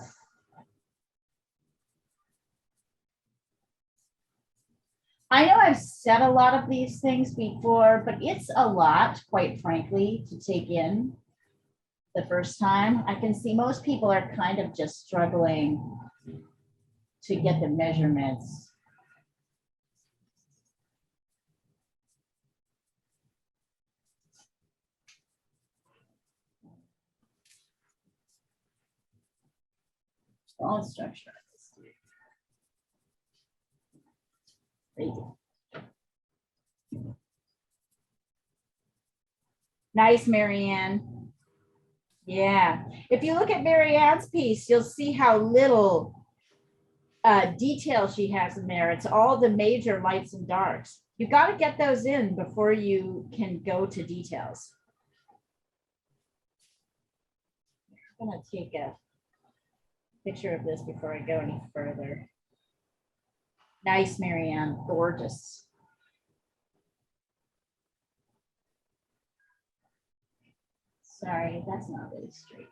I know I've said a lot of these things before, but it's a lot, quite frankly, to take in the first time. I can see most people are kind of just struggling to get the measurements. All structure. Nice, Marianne. Yeah. If you look at Marianne's piece, you'll see how little detail she has in there. It's all the major lights and darks. You got to get those in before you can go to details. I'm going to take a picture of this before I go any further. Nice, Marianne. Gorgeous. Sorry, that's not really straight.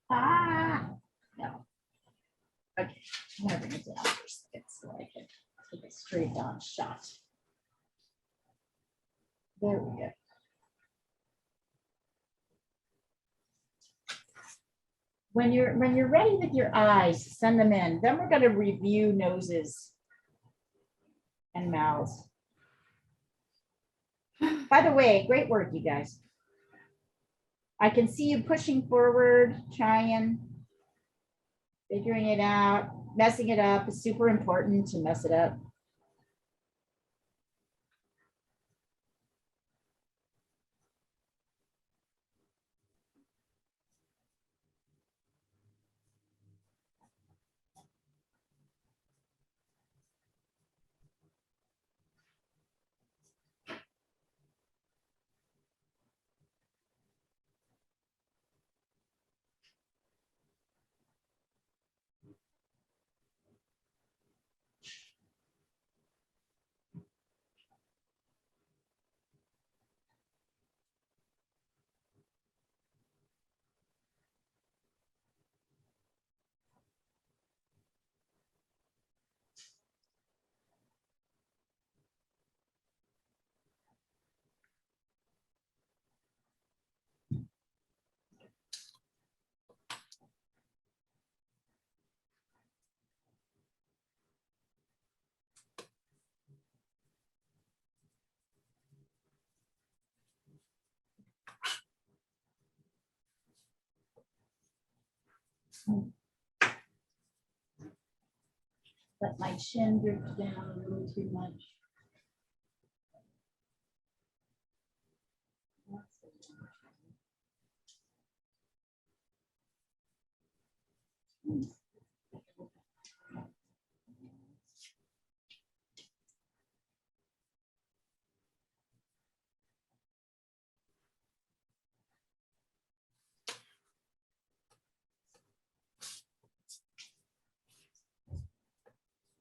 Ah, no. Okay, I'm gonna bring it down for a second so I can take a straight on shot. There we go. When you're ready with your eyes, send them in. Then we're going to review noses and mouths. By the way, great work, you guys. I can see you pushing forward, trying, figuring it out, messing it up. It's super important to mess it up. Let my chin drift down a little too much.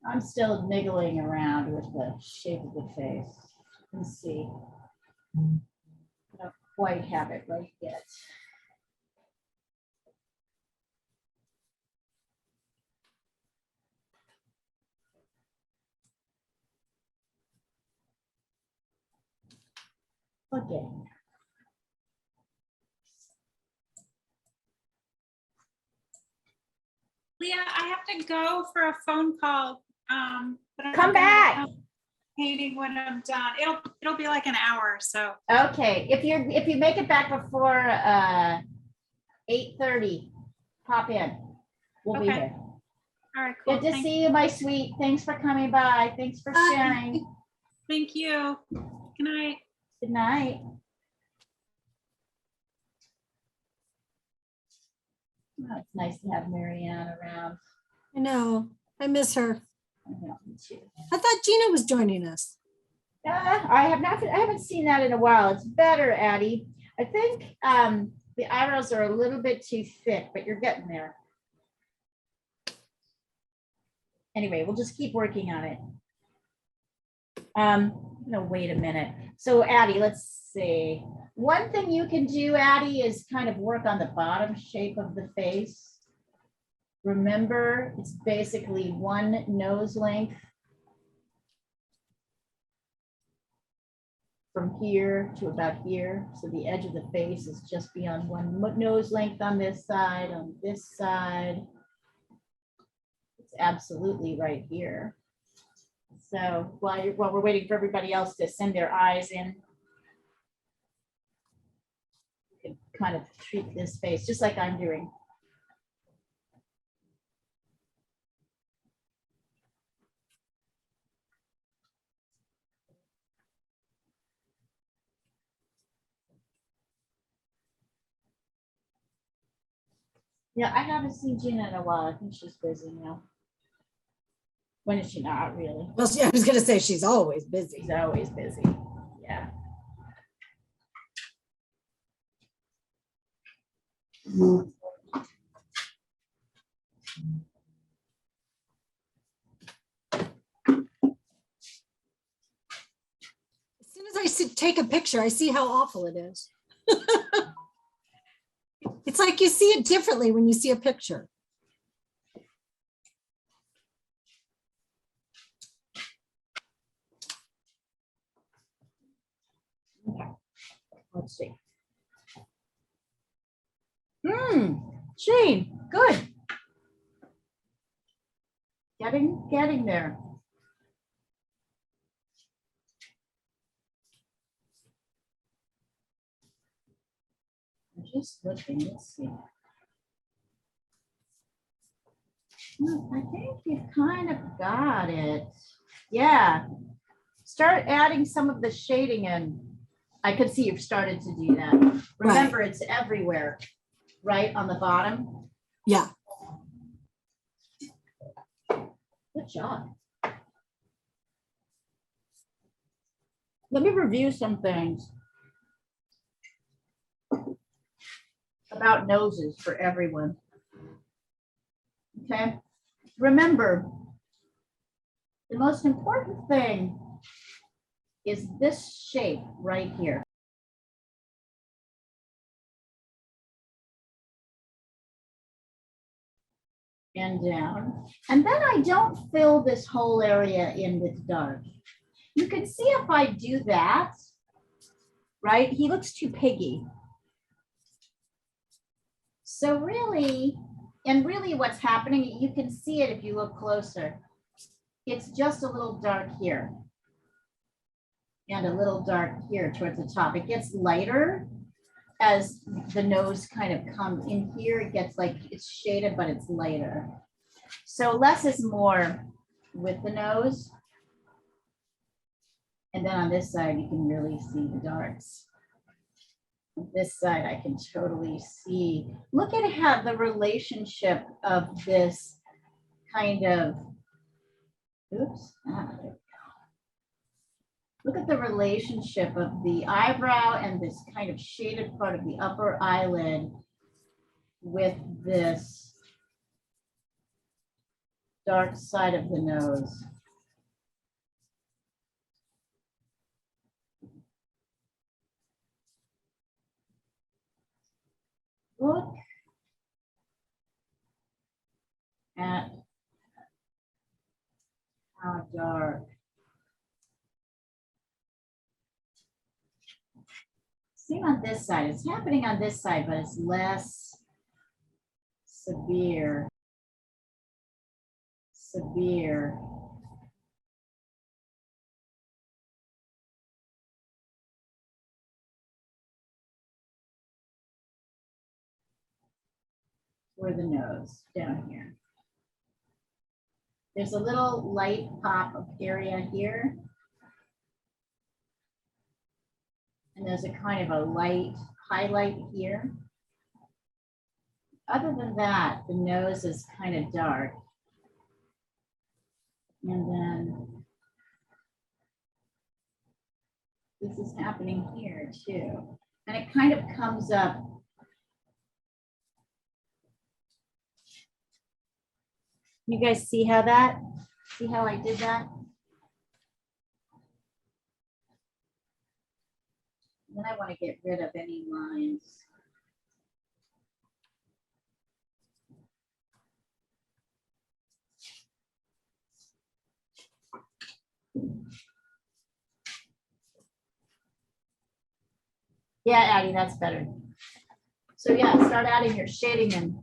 I'm still niggling around with the shape of the face. Let's see. I don't quite have it right yet. Okay. Leah, I have to go for a phone call. But I'm Come gonna back. be painting when I'm done. It'll be like an hour, so. Okay, if you make it back before 8:30, pop in. We'll be Okay. here. All right, cool. Good to Thank- see you, my sweet. Thanks for coming by. Thanks for Bye. sharing. Thank you. Good night. Good night. Oh, it's nice to have Marianne around. I know. I miss her. I know, me too. I thought Gina was joining us. I haven't seen that in a while. It's better, Addie. I think the eyebrows are a little bit too thick, but you're getting there. Anyway, we'll just keep working on it. I'm gonna wait a minute. So Addie, let's see. One thing you can do, Addie, is kind of work on the bottom shape of the face. Remember, it's basically one nose length from here to about here. So the edge of the face is just beyond one nose length on this side, It's absolutely right here. So while we're waiting for everybody else to send their eyes in, you can kind of treat this face just like I'm doing. Yeah, I haven't seen Gina in a while. I think she's busy now. When is she not really? Well, I was gonna say she's always busy. She's always busy. Yeah. As soon as take a picture, I see how awful it is. It's like you see it differently when you see a picture. Let's see. Shane, good. Getting there. I'm just looking, let's see. I think you've kind of got it. Yeah. Start adding some of the shading in. I could see you've started to do that. Remember, it's everywhere, right on the bottom. Yeah. Good job. Let me review some things about noses for everyone. Okay. Remember, the most important thing is this shape right here. And down. And then I don't fill this whole area in with dark. You can see if I do that, right? He looks too piggy. So really, and really what's happening, you can see it if you look closer. It's just a little dark here. And a little dark here towards the top. It gets lighter as the nose kind of comes in here. It gets like it's shaded, but it's lighter. So less is more with the nose. And then on this side, you can really see the darks. On this side, I can totally see. Look at how the relationship of this kind of, oops. Look at the relationship of the eyebrow and this kind of shaded part of the upper eyelid with this dark side of the nose. Look at how dark. Same on this side. It's happening on this side, but it's less severe. For the nose down here. There's a little light pop of area here. And there's a kind of a light highlight here. Other than that, the nose is kind of dark. And then this is happening here too. And it kind of comes up. You guys see how I did that? Then I want to get rid of any lines. Yeah, Addie, that's better. So yeah, start adding your shading in.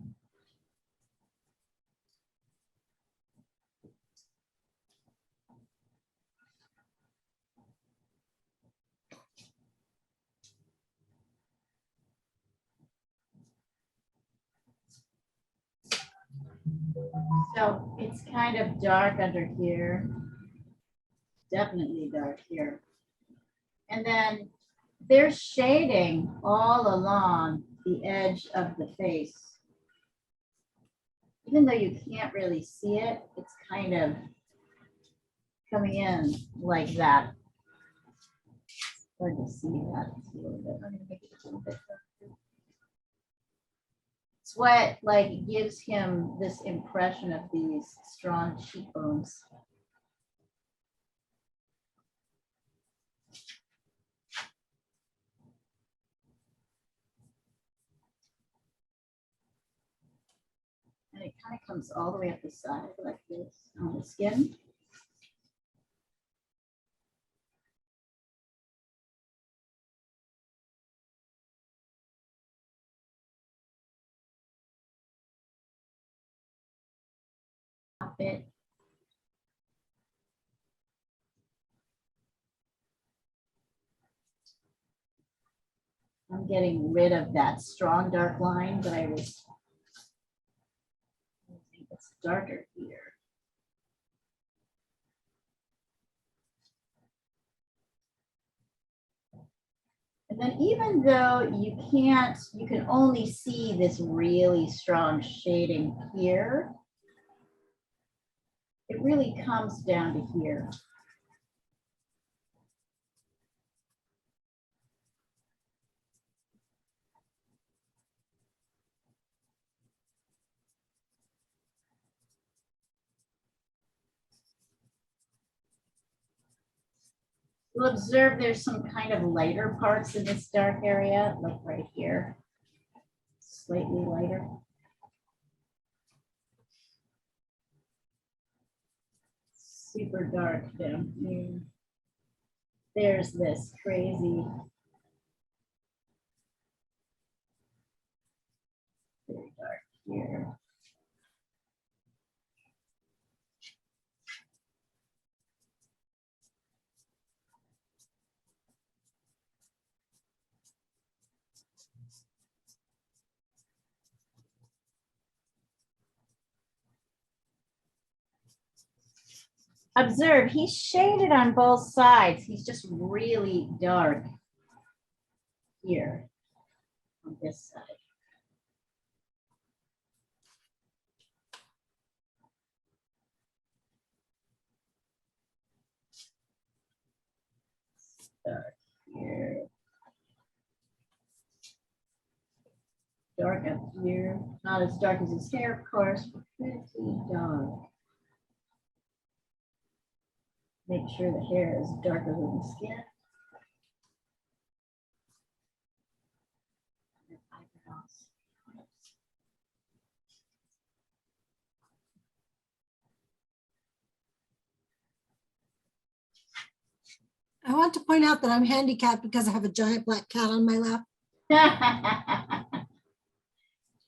So it's kind of dark under here. Definitely dark here. And then there's shading all along the edge of the face. Even though you can't really see it, it's kind of coming in like that. Hard to see that. It's a little bit. I'm gonna make it a little bit darker. It's what like gives him this impression of these strong cheekbones. And it kind of comes all the way up the side like this on the skin. It. I'm getting rid of that strong dark line that I was. I think it's darker here. And then even though you can only see this really strong shading here, it really comes down to here. You'll observe there's some kind of lighter parts in this dark area, like right here, slightly lighter. Super dark down here. There's this crazy. Very dark here. Observe, he's shaded on both sides. He's just really dark here on this side. Dark here. Dark up here. Not as dark as his hair, of course, but pretty dark. Make sure the hair is darker than the skin. I want to point out that I'm handicapped because I have a giant black cat on my lap.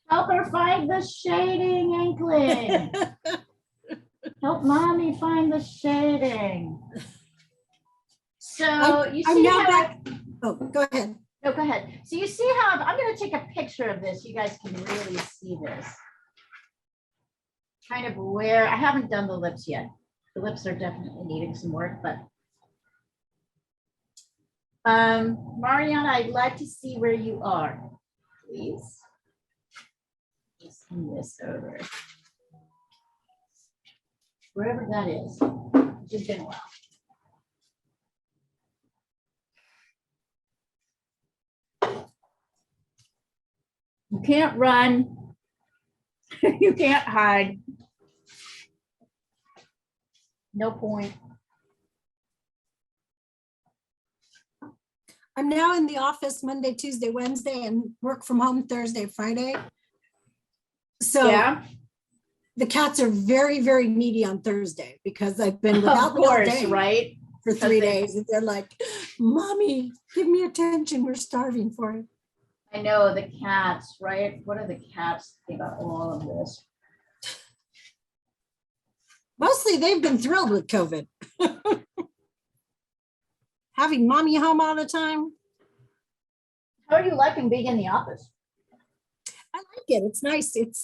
Help her find the shading, Inkling. Help mommy find the shading. So you I'm see now how back. Oh, go ahead. No, go ahead. So you see how I'm going to take a picture of this. You guys can really see this. Kind of where I haven't done the lips yet. The lips are definitely needing some work, but Mariana, I'd like to see where you are, please. Just move this over. Wherever that is. It's just been a while. You can't run. You can't hide. No point. I'm now in the office Monday, Tuesday, Wednesday, and work from home Thursday, Friday. So Yeah, the cats are very, very needy on Thursday because I've been of without me all course, day right? for 3 they- days. And they're like, Mommy, give me attention. We're starving for it. I know the cats, right? What do the cats think about all of this? Mostly they've been thrilled with COVID. Having mommy home all the time. How are you liking being in the office? I like it. It's nice. It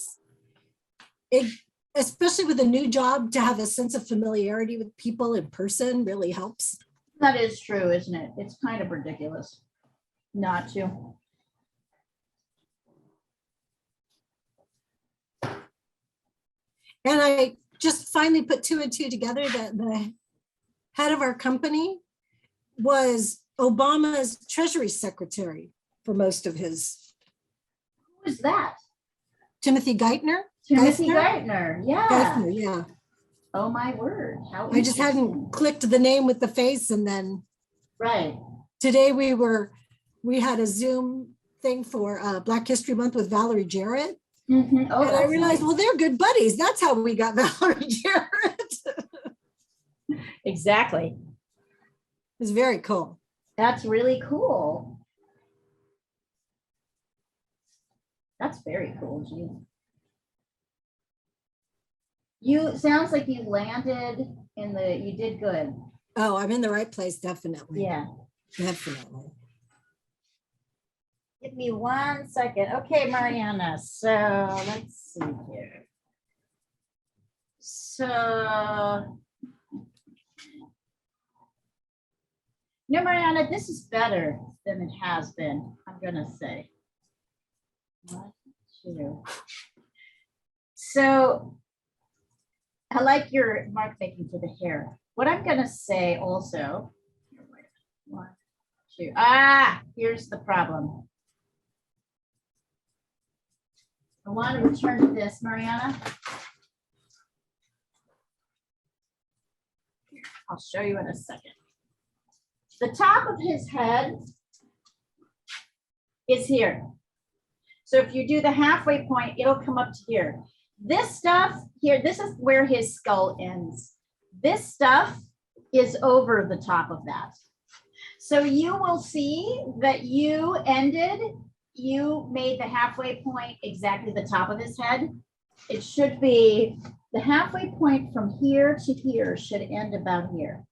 especially with a new job, to have a sense of familiarity with people in person really helps. That is true, isn't it? It's kind of ridiculous not to. And I just finally put 2 and 2 together that the head of our company was Obama's Treasury Secretary for most of his. Who is that? Timothy Geithner. Timothy Geithner? Geithner. Yeah. Geithner, yeah. Oh my word. How I just hadn't interesting. clicked the name with the face, and then Right. today we had a Zoom thing for Black History Month with Valerie Jarrett. Mhm. Oh, And I that's realized, nice. well, they're good buddies. That's how we got Valerie Jarrett. Exactly. It's very cool. That's really cool. That's very cool, Gene. You sounds like you landed you did good. Oh, I'm in the right place, definitely. Yeah. Definitely. Give me 1 second. Okay, Mariana. So let's see here. So, no, Mariana, this is better than it has been, I'm gonna say. 1, 2. So I like your mark making for the hair. What I'm gonna say also, 1, 2. Here's the problem. I want to return to this, Mariana. I'll show you in a second. The top of his head is here. So if you do the halfway point, it'll come up to here. This stuff here, this is where his skull ends. This stuff is over the top of that. So you will see that you made the halfway point exactly the top of his head. It should be the halfway point from here to here should end about here.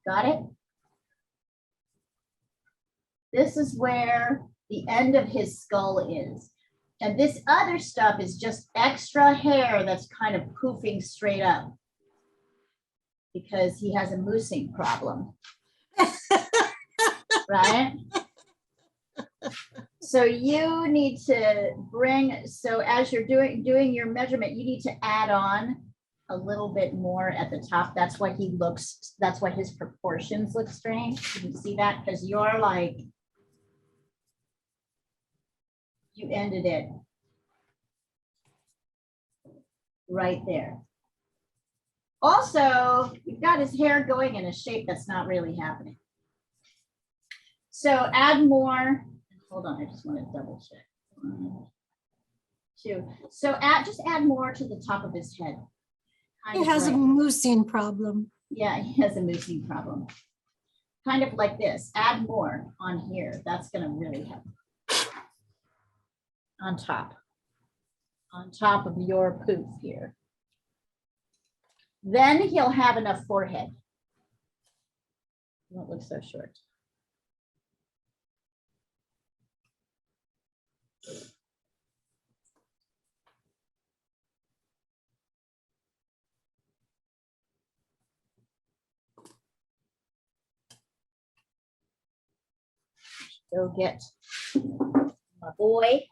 Got it? This is where the end of his skull is. And this other stuff is just extra hair that's kind of poofing straight up because he has a moosing problem. Right? So you need to so as you're doing your measurement, you need to add on a little bit more at the top. That's why that's why his proportions look strange. You can see that because you're like, you ended it right there. Also, you've got his hair going in a shape that's not really happening. So add more. Hold on, I just want to double check. 1, 2. So just add more to the top of his head. He has a moosing problem. Yeah, he has a moosing problem. Kind of like this. Add more on here. That's going to really help. On top of your poof here. Then he'll have enough forehead. Won't look so short. Go get my boy.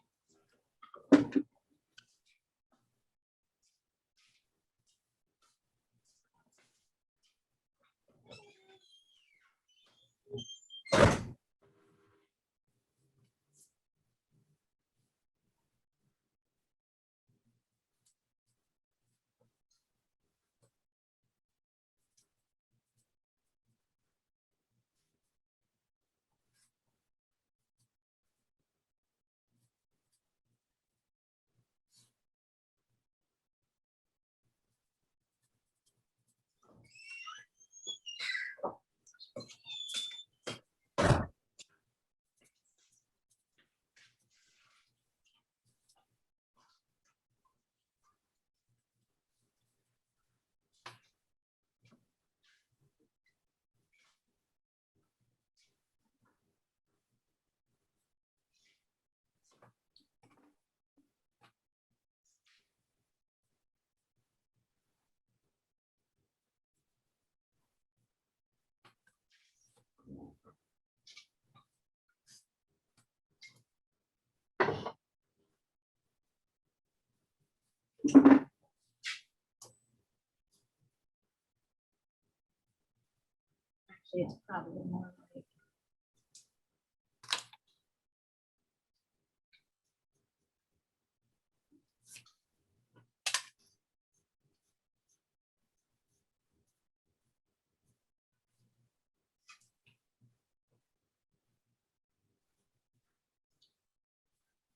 Actually, it's probably more like.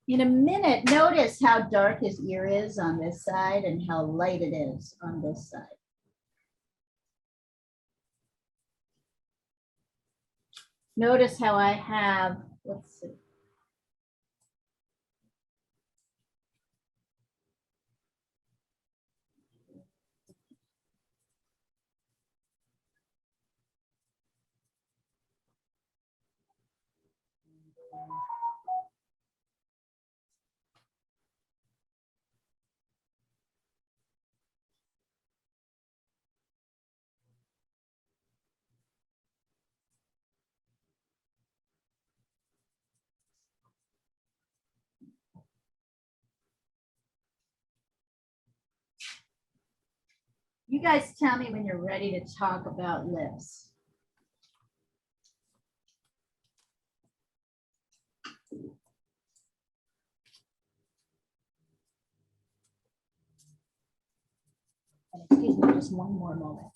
In a minute, notice how dark his ear is on this side and how light it is on this side. Notice how I have, let's see. You guys tell me when you're ready to talk about lips. And excuse me, just one more moment.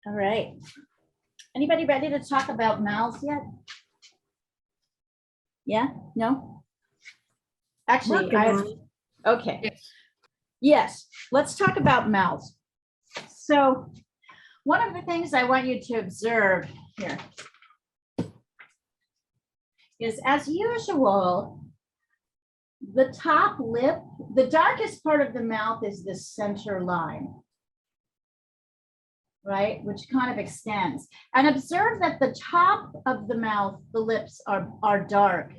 All right. Anybody ready to talk about mouths yet? Yeah, no? Actually, Working on it. okay. Yes. Yes, let's talk about mouths. So one of the things I want you to observe here is, as usual, the top lip, the darkest part of the mouth is the center line, right? Which kind of extends. And observe that the top of the mouth, the lips are dark.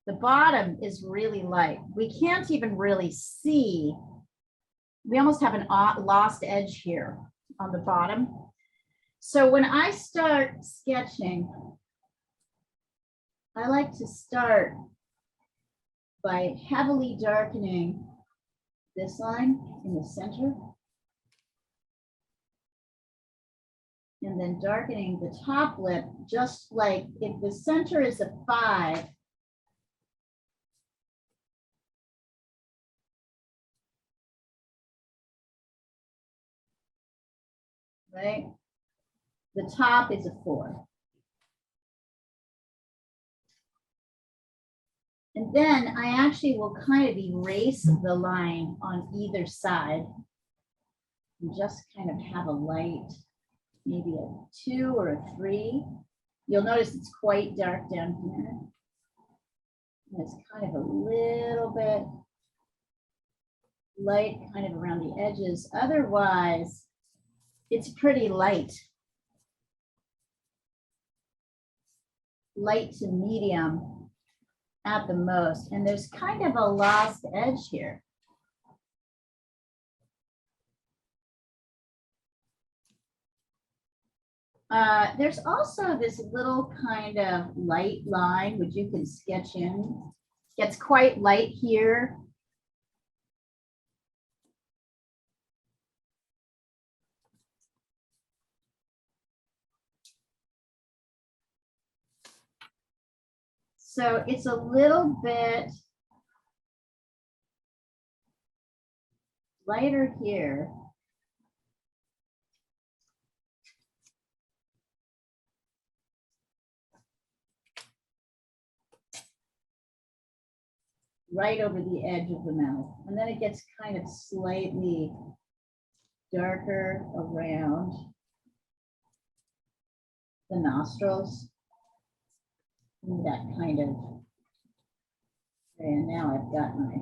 The bottom is really light. We can't even really see. We almost have an lost edge here on the bottom. So when I start sketching, I like to start by heavily darkening this line in the center. And then darkening the top lip, just like if the center is a 5, right? The top is a 4. And then I actually will kind of erase the line on either side and just kind of have a light, maybe a 2 or a 3. You'll notice it's quite dark down here. And it's kind of a little bit light kind of around the edges. Otherwise, it's pretty light. Light to medium at the most, and there's kind of a lost edge here. There's also this little kind of light line, which you can sketch in. Gets quite light here. So it's a little bit lighter here. Right over the edge of the mouth. And then it gets kind of slightly darker around the nostrils. And that kind of, and now I've got my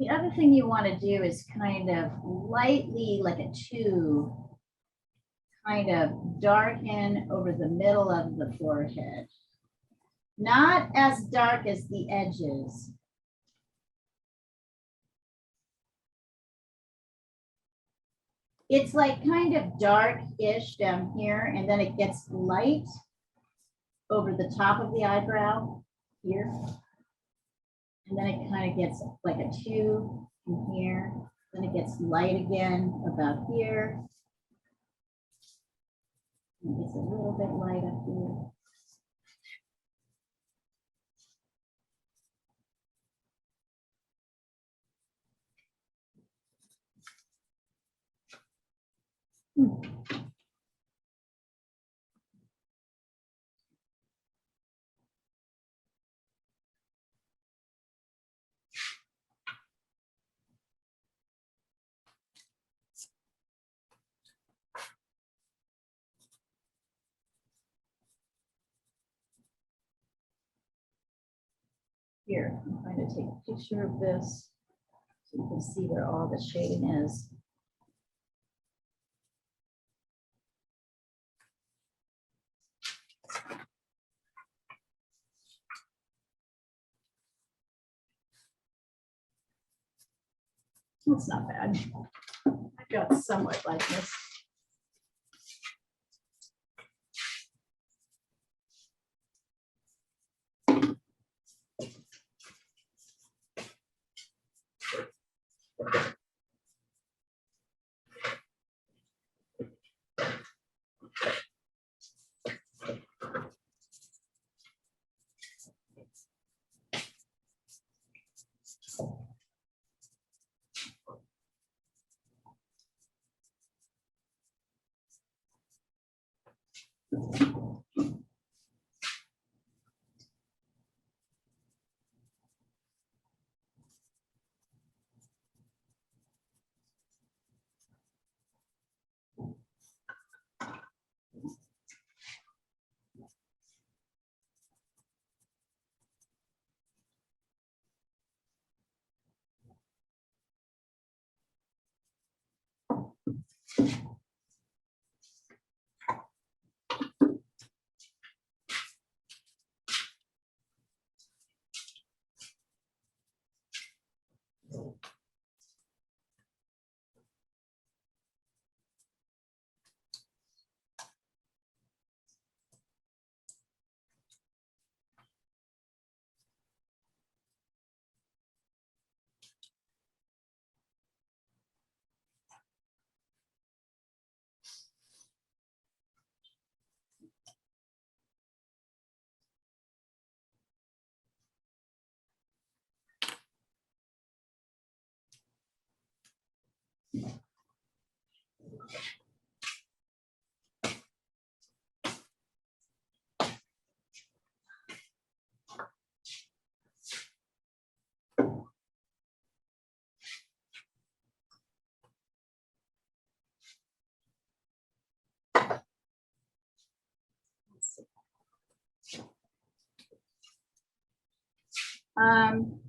the other thing you want to do is kind of lightly, like a tube, kind of darken over the middle of the forehead. Not as dark as the edges. It's like kind of dark-ish down here, and then it gets light over the top of the eyebrow here. And then it kind of gets like a tube in here. Then it gets light again about here. And it's a little bit light up here. Here, I'm trying to take a picture of this so you can see where all the shading is. It's not bad. I've got somewhat like this.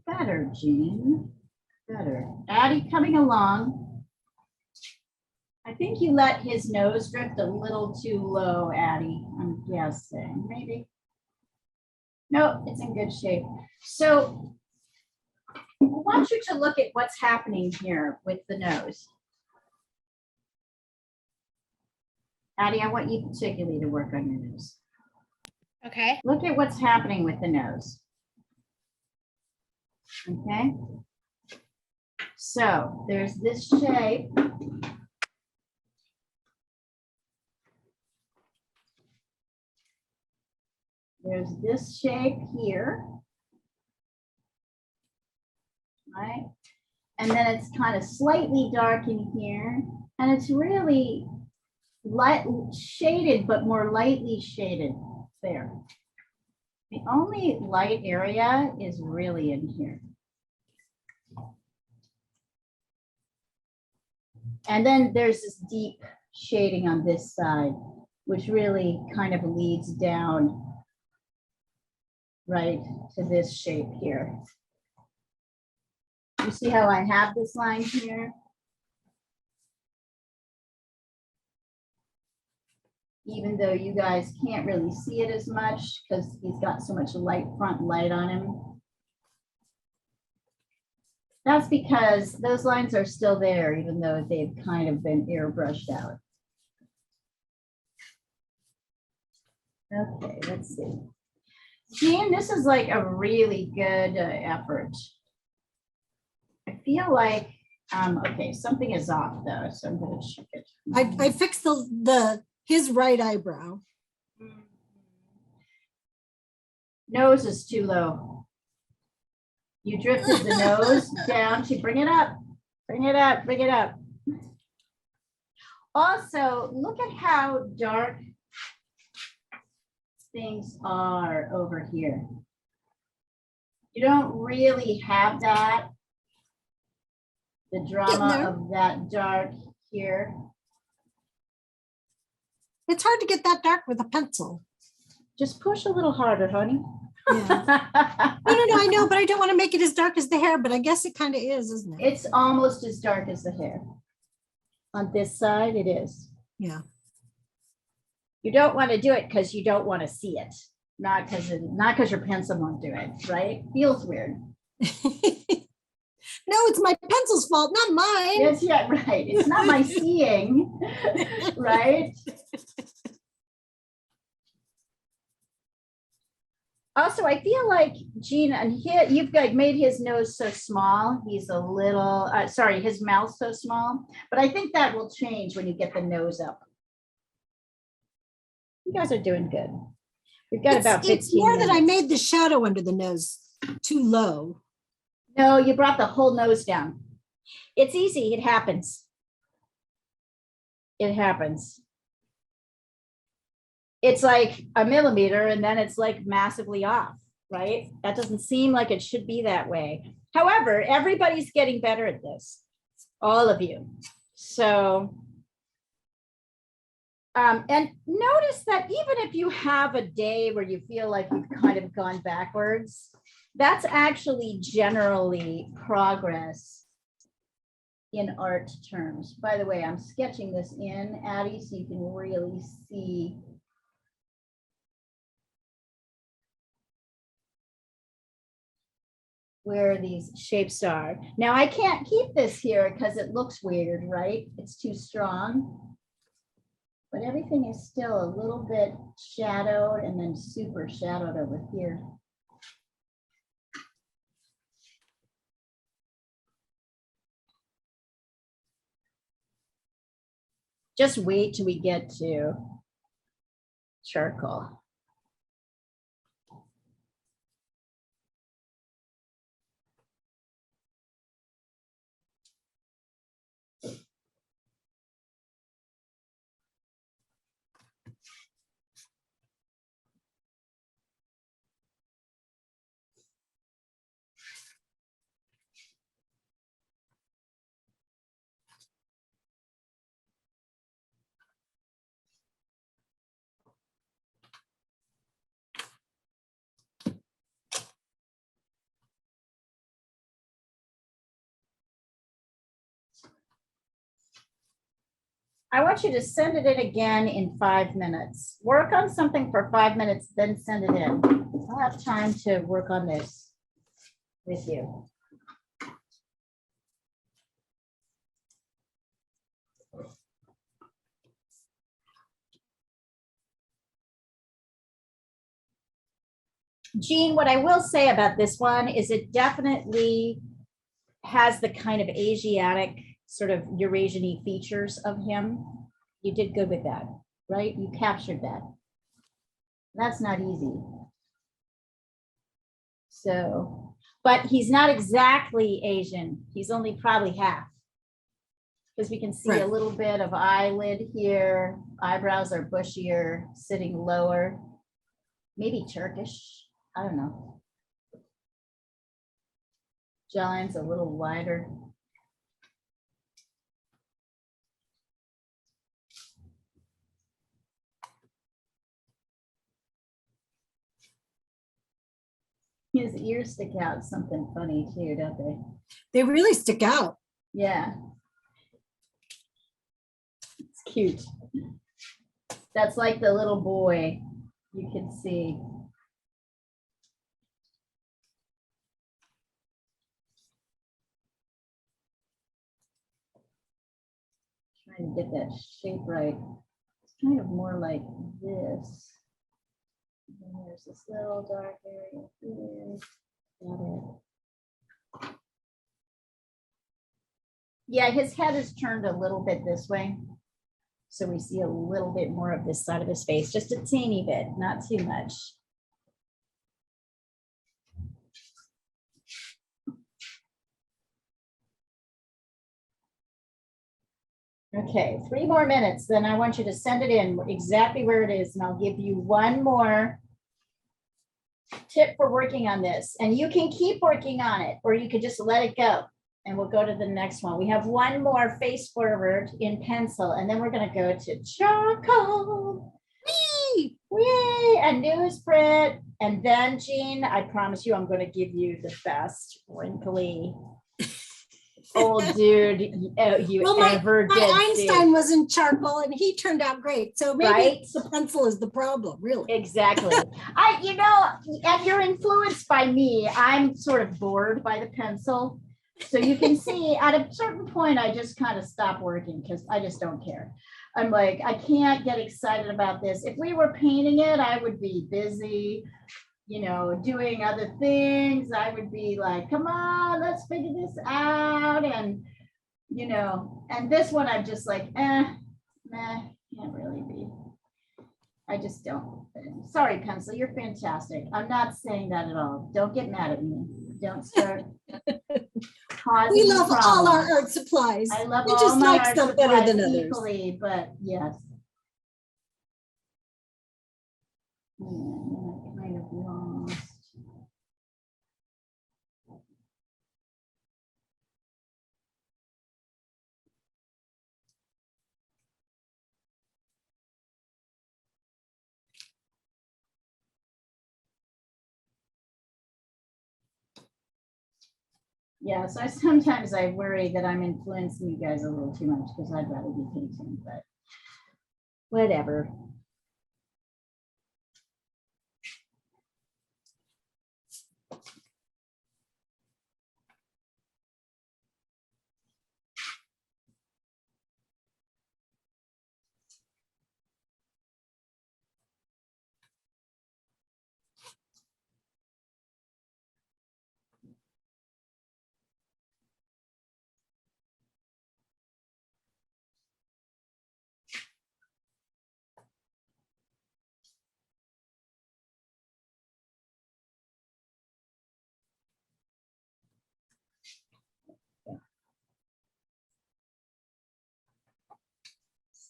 Better, Jean, better. Addie coming along. I think you let his nose drift a little too low, Addie, I'm guessing, maybe. No, it's in good shape. So I want you to look at what's happening here with the nose. Addie, I want you particularly to work on your nose. Okay. Look at what's happening with the nose. Okay. So there's this shape. There's this shape here. Right? And then it's kind of slightly dark in here. And it's really light shaded, but more lightly shaded there. The only light area is really in here. And then there's this deep shading on this side, which really kind of leads down right to this shape here. You see how I have this line here? Even though you guys can't really see it as much because he's got so much light, front light on him. That's because those lines are still there, even though they've kind of been airbrushed out. Okay, let's see. Jean, this is like a really good effort. I feel like, okay, something is off though, so I'm gonna check it. I fixed his right eyebrow. Nose is too low. You drifted the nose down to bring it up, bring it up, bring it up. Also, look at how dark things are over here. You don't really have that, the drama of that dark here. It's hard to get that dark with a pencil. Just push a little harder, honey. Yeah. No, I know, but I don't want to make it as dark as the hair, but I guess it kind of is, isn't it? It's almost as dark as the hair. On this side, it is. Yeah. You don't want to do it because you don't want to see it. Not because your pencil won't do it, right? Feels weird. No, it's my pencil's fault, not mine. Yes, yeah, right. It's not my seeing, right? Also, I feel like Gina, and you've got made his nose so small. He's a little, sorry, his mouth so small. But I think that will change when you get the nose up. You guys are doing good. We've got about 15 It's more that I minutes. made the shadow under the nose too low. No, you brought the whole nose down. It's easy. It happens. It happens. It's like a millimeter and then it's like massively off, right? That doesn't seem like it should be that way. However, everybody's getting better at this, all of you. So, and notice that even if you have a day where you feel like you've kind of gone backwards, that's actually generally progress in art terms. By the way, I'm sketching this in, Addie, so you can really see where these shapes are. Now I can't keep this here because it looks weird, right? It's too strong. But everything is still a little bit shadowed and then super shadowed over here. Just wait till we get to charcoal. I want you to send it in again in 5 minutes. Work on something for 5 minutes, then send it in. I'll have time to work on this with you. Jean, what I will say about this one is it definitely has the kind of Asiatic sort of Eurasian-y features of him. You did good with that, right? You captured that. That's not easy. So, but he's not exactly Asian. He's only probably half. Because we can see a Right. little bit of eyelid here. Eyebrows are bushier, sitting lower. Maybe Turkish. I don't know. Jawline's a little wider. His ears stick out something funny too, don't they? They really stick out. Yeah. It's cute. That's like the little boy you can see. Trying to get that shape right. It's kind of more like this. And then there's this little dark area here. Got it. Yeah, his head is turned a little bit this way. So we see a little bit more of this side of his face, just a teeny bit, not too much. Okay, 3 more minutes, then I want you to send it in exactly where it is, and I'll give you one more tip for working on this. And you can keep working on it, or you could just let it go, and we'll go to the next one. We have one more face forward in pencil, and then we're gonna go to charcoal. Yay, and newsprint. And then, Jean, I promise you, I'm gonna give you the best wrinkly old dude you Well, ever My did Einstein see. was in charcoal and he turned out great. So maybe Right? the pencil is the problem, really. Exactly. And you're influenced by me. I'm sort of bored by the pencil. So you can see at a certain point, I just kind of stop working because I just don't care. I'm like, I can't get excited about this. If we were painting it, I would be busy, doing other things. I would be like, come on, let's figure this out. And, and this one, I'm just like, can't really be. I just don't. Sorry, pencil, you're fantastic. I'm not saying that at all. Don't get mad at me. Don't start causing We love all our problems. art supplies. I love We all just my like art some better supplies than others. equally, but yes. I kind of lost. Yeah, so sometimes I worry that I'm influencing you guys a little too much because I'd rather be painting, but whatever.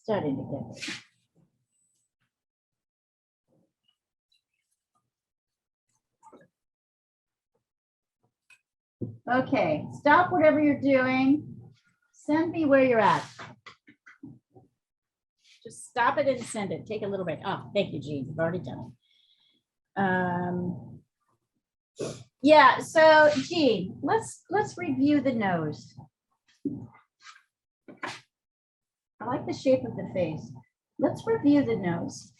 Starting to get there. Okay, stop whatever you're doing. Send me where you're at. Just stop it and send it. Take a little break. Oh, thank you, Jean. You've already done it. Yeah, so Jean, let's review the nose. I like the shape of the face. Let's review the nose.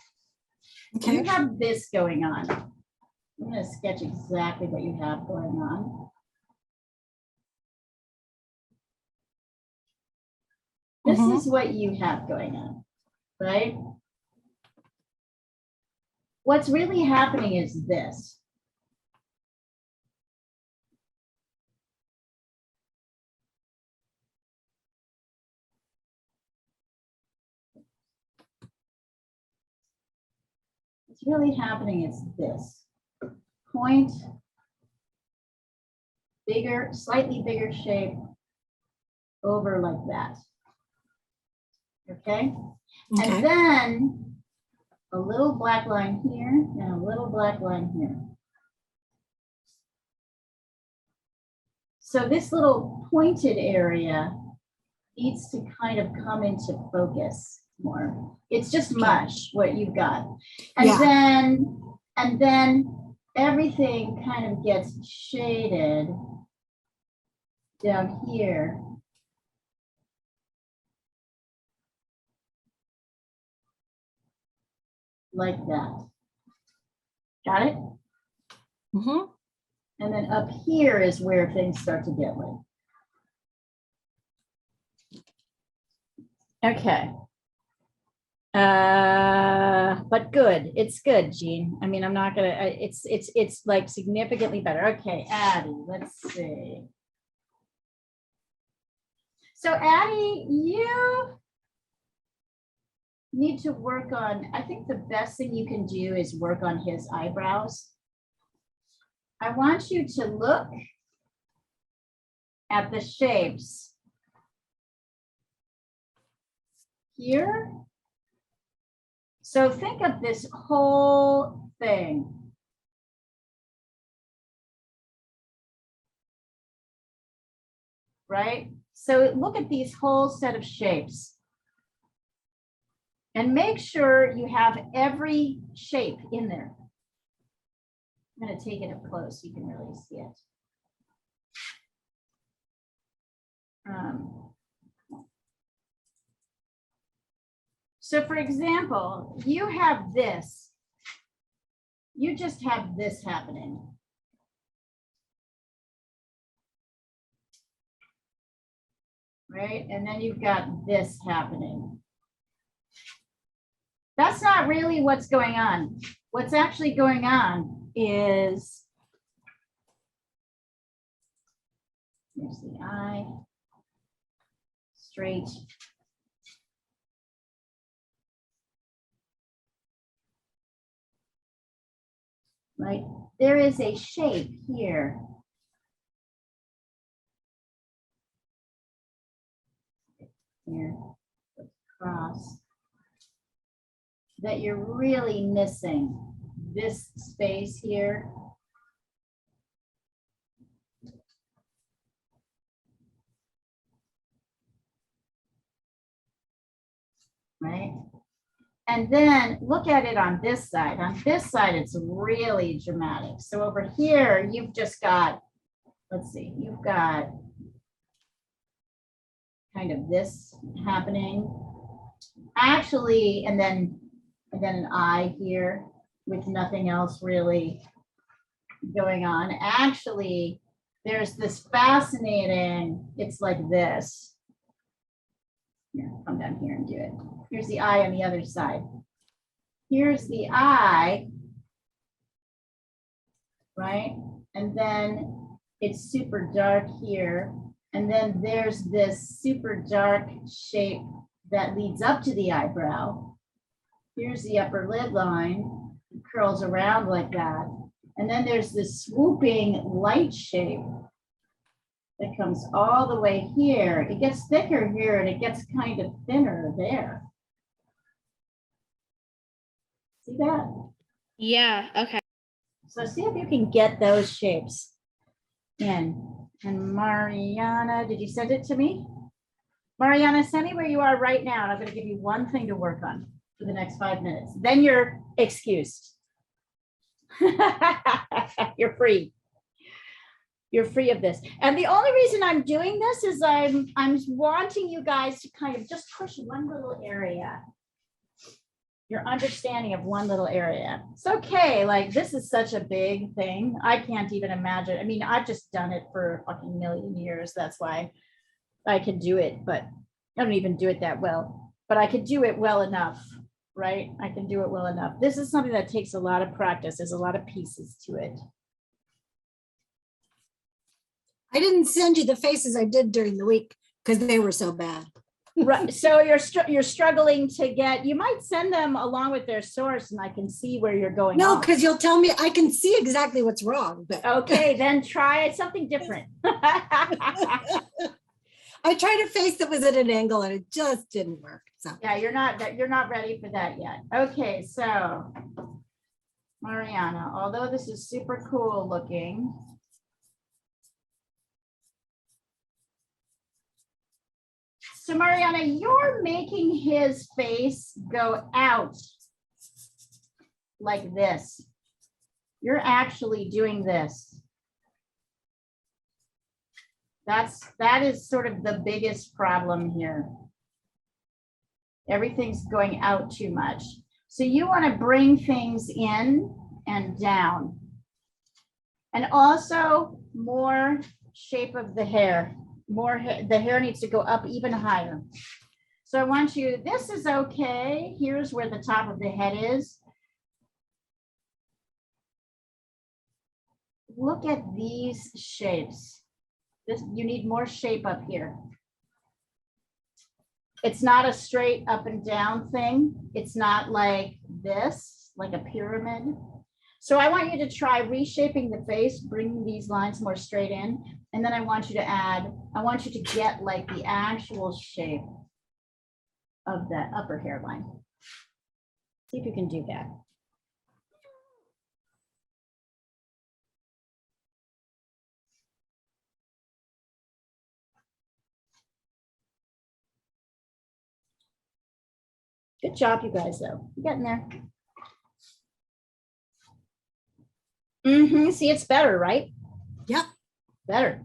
Okay. You have this going on. I'm going to sketch exactly what you have going on. This Mhm. is what you have going on, right? What's really happening is this. What's really happening is this. Point, bigger, slightly bigger shape over like that. Okay? Okay. And then a little black line here and a little black line here. So this little pointed area needs to kind of come into focus more. It's just mush what you've got. And Yeah. then everything kind of gets shaded down here. Like that. Got it? Mhm. And then up here is where things start to get lit. Okay. But good. It's good, Jean. I mean, I'm not gonna. It's like significantly better. Okay, Addie. Let's see. So Addie, you need to work on. I think the best thing you can do is work on his eyebrows. I want you to look at the shapes here. So think of this whole thing. Right? So look at these whole set of shapes. And make sure you have every shape in there. I'm going to take it up close so you can really see it. So for example, you have this. You just have this happening. Right? And then you've got this happening. That's not really what's going on. What's actually going on is, here's the eye, straight. Right? There is a shape here. Here, across. That you're really missing. This space here. Right? And then look at it on this side. On this side, it's really dramatic. So over here, you've just got, let's see, you've got kind of this happening. Actually, and then an eye here with nothing else really going on. Actually, there's this fascinating, it's like this. Here, come down here and do it. Here's the eye on the other side. Here's the eye, right? And then it's super dark here. And then there's this super dark shape that leads up to the eyebrow. Here's the upper lid line, it curls around like that. And then there's this swooping light shape that comes all the way here. It gets thicker here and it gets kind of thinner there. See that? Yeah, okay. So see if you can get those shapes in. And Mariana, did you send it to me? Mariana, send me where you are right now. And I'm going to give you one thing to work on for the next 5 minutes. Then you're excused. You're free. You're free of this. And the only reason I'm doing this is I'm wanting you guys to kind of just push one little area. Your understanding of one little area. It's okay. Like, this is such a big thing. I can't even imagine. I mean, I've just done it for a fucking million years. That's why I can do it, but I don't even do it that well, but I can do it well enough, right? I can do it well enough. This is something that takes a lot of practice. There's a lot of pieces to it. I didn't send you the faces I did during the week because they were so bad. Right. So you're struggling to get, you might send them along with their source and I can see where you're going. No, off. because you'll tell me I can see exactly what's wrong. But Okay, then try something different. I tried a face that was at an angle and it just didn't work. So Yeah, you're not ready for that yet. Okay, so Mariana, although this is super cool looking. So Mariana, you're making his face go out like this. You're actually doing this. That is sort of the biggest problem here. Everything's going out too much. So you want to bring things in and down. And also more shape of the hair. The hair needs to go up even higher. So I want you, this is okay. Here's where the top of the head is. Look at these shapes. You need more shape up here. It's not a straight up and down thing. It's not like this, like a pyramid. So I want you to try reshaping the face, bringing these lines more straight in. And then I want you to get like the actual shape of that upper hairline. See if you can do that. Good job, you guys, though. You're getting there. See, it's better, right? Yep. Better.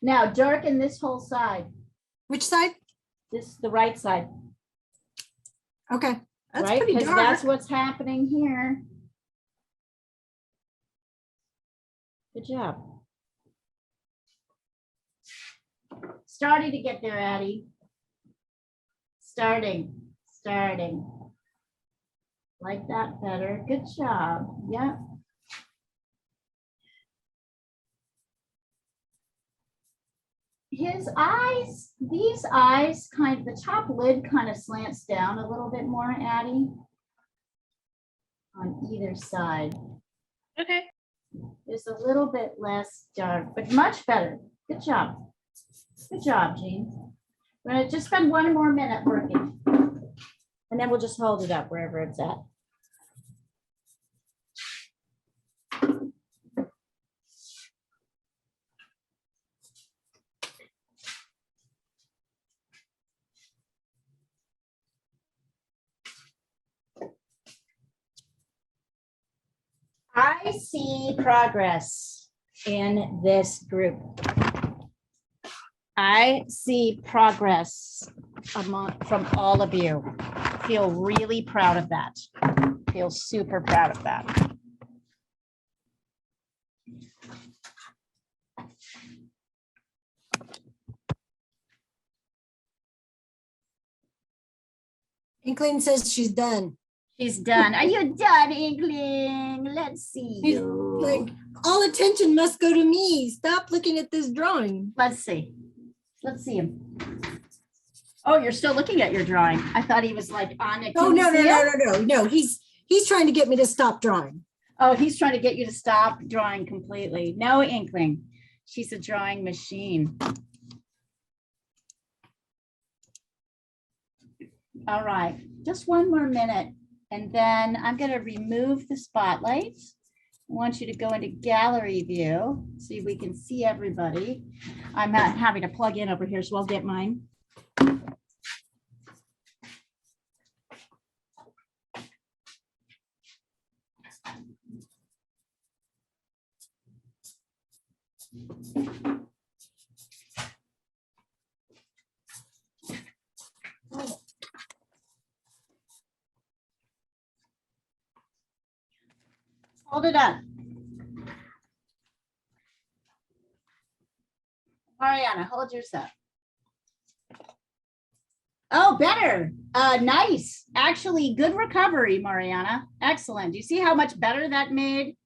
Now darken this whole side. Which side? The right side. Okay. That's right? pretty Because dark. that's what's happening here. Good job. Starting to get there, Addie. Starting. Like that better. Good job. Yeah. His eyes, these eyes the top lid kind of slants down a little bit more, Addie, on either side. Okay. There's a little bit less dark, but much better. Good job. Good job, Jean. We're gonna just spend one more minute working, and then we'll just hold it up wherever it's at. I see progress in this group. I see progress from all of you. Feel really proud of that. Feel super proud of that. Inkling says she's done. She's done. Are you done, Inkling? Let's see He's you. like, all attention must go to me. Stop looking at this drawing. Let's see. Let's see him. Oh, you're still looking at your drawing. I thought he was like on it. Oh, no. He's trying to get me to stop drawing. Oh, he's trying to get you to stop drawing completely. No, Inkling. She's a drawing machine. All right, just one more minute. And then I'm going to remove the spotlights. I want you to go into gallery view, so we can see everybody. I'm not having to plug in over here, so I'll get mine. Hold it up. Mariana, hold yours up. Oh, better. Nice. Actually, good recovery, Mariana. Excellent. Do you see how much better that made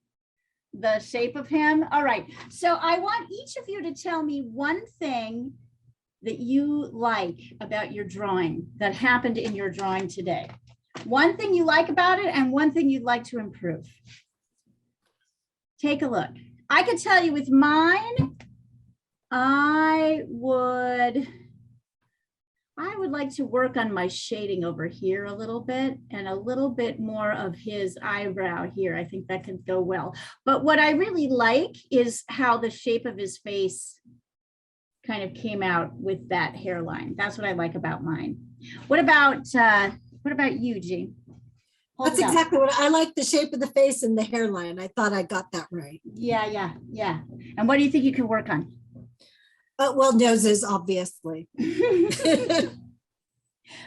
the shape of him? All right. So I want each of you to tell me one thing that you like about your drawing that happened in your drawing today. One thing you like about it and one thing you'd like to improve. Take a look. I could tell you with mine, I would like to work on my shading over here a little bit and a little bit more of his eyebrow here. I think that can go well. But what I really like is how the shape of his face kind of came out with that hairline. That's what I like about mine. What about you, G? Hold That's it up. exactly what I like, the shape of the face and the hairline. I thought I got that right. Yeah. And what do you think you can work on? Well, noses, obviously.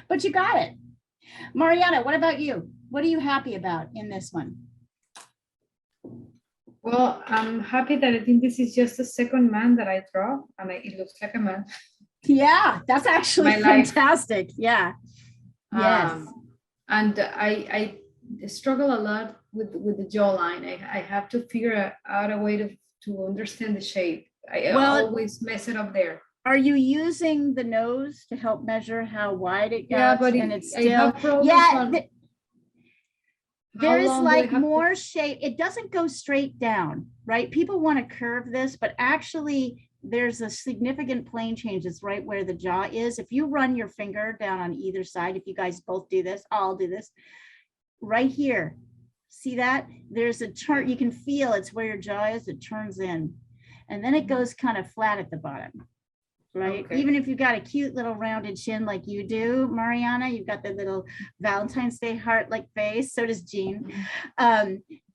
But you got it. Mariana, what about you? What are you happy about in this one? Well, I'm happy that I think this is just the second man that I draw, and it looks like a man. Yeah, that's actually My life. fantastic. Yeah. Yes. And I struggle a lot with the jawline. I have to figure out a way to understand the shape. I Well, always mess it up there. Are you using the nose to help measure how wide it gets? Yeah, but and it's I still, have problems yeah, on there how is long do I like have to- more shape. It doesn't go straight down, right? People want to curve this, but actually there's a significant plane change. It's right where the jaw is. If you run your finger down on either side, if you guys both do this, I'll do this right here. See that? There's a turn. You can feel it's where your jaw is. It turns in, and then it goes kind of flat at the bottom. Right? Okay. Even if you've got a cute little rounded chin like you do, Mariana, you've got the little Valentine's Day heart-like face, so does Jean.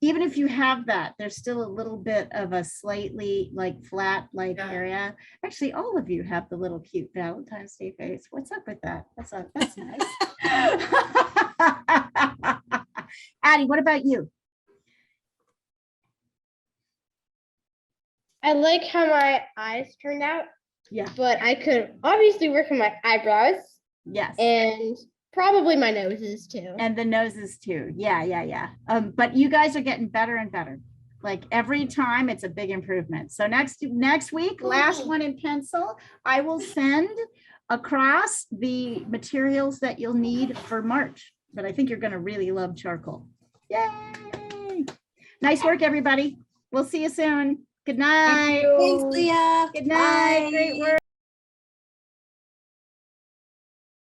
Even if you have that, there's still a little bit of a slightly like flat-like Yeah. area. Actually, all of you have the little cute Valentine's Day face. What's up with that? That's nice. Addie, what about you? I like how my eyes turned out, Yeah, but I could obviously work on my eyebrows yes. and probably my noses too. And the noses too. Yeah. But you guys are getting better and better. Like every time it's a big improvement. So next week, last one in pencil, I will send across the materials that you'll need for March. But I think you're going to really love charcoal. Yay. Nice work, everybody. We'll see you soon. Good night. Thanks, Leah. Good night. Bye. Great work.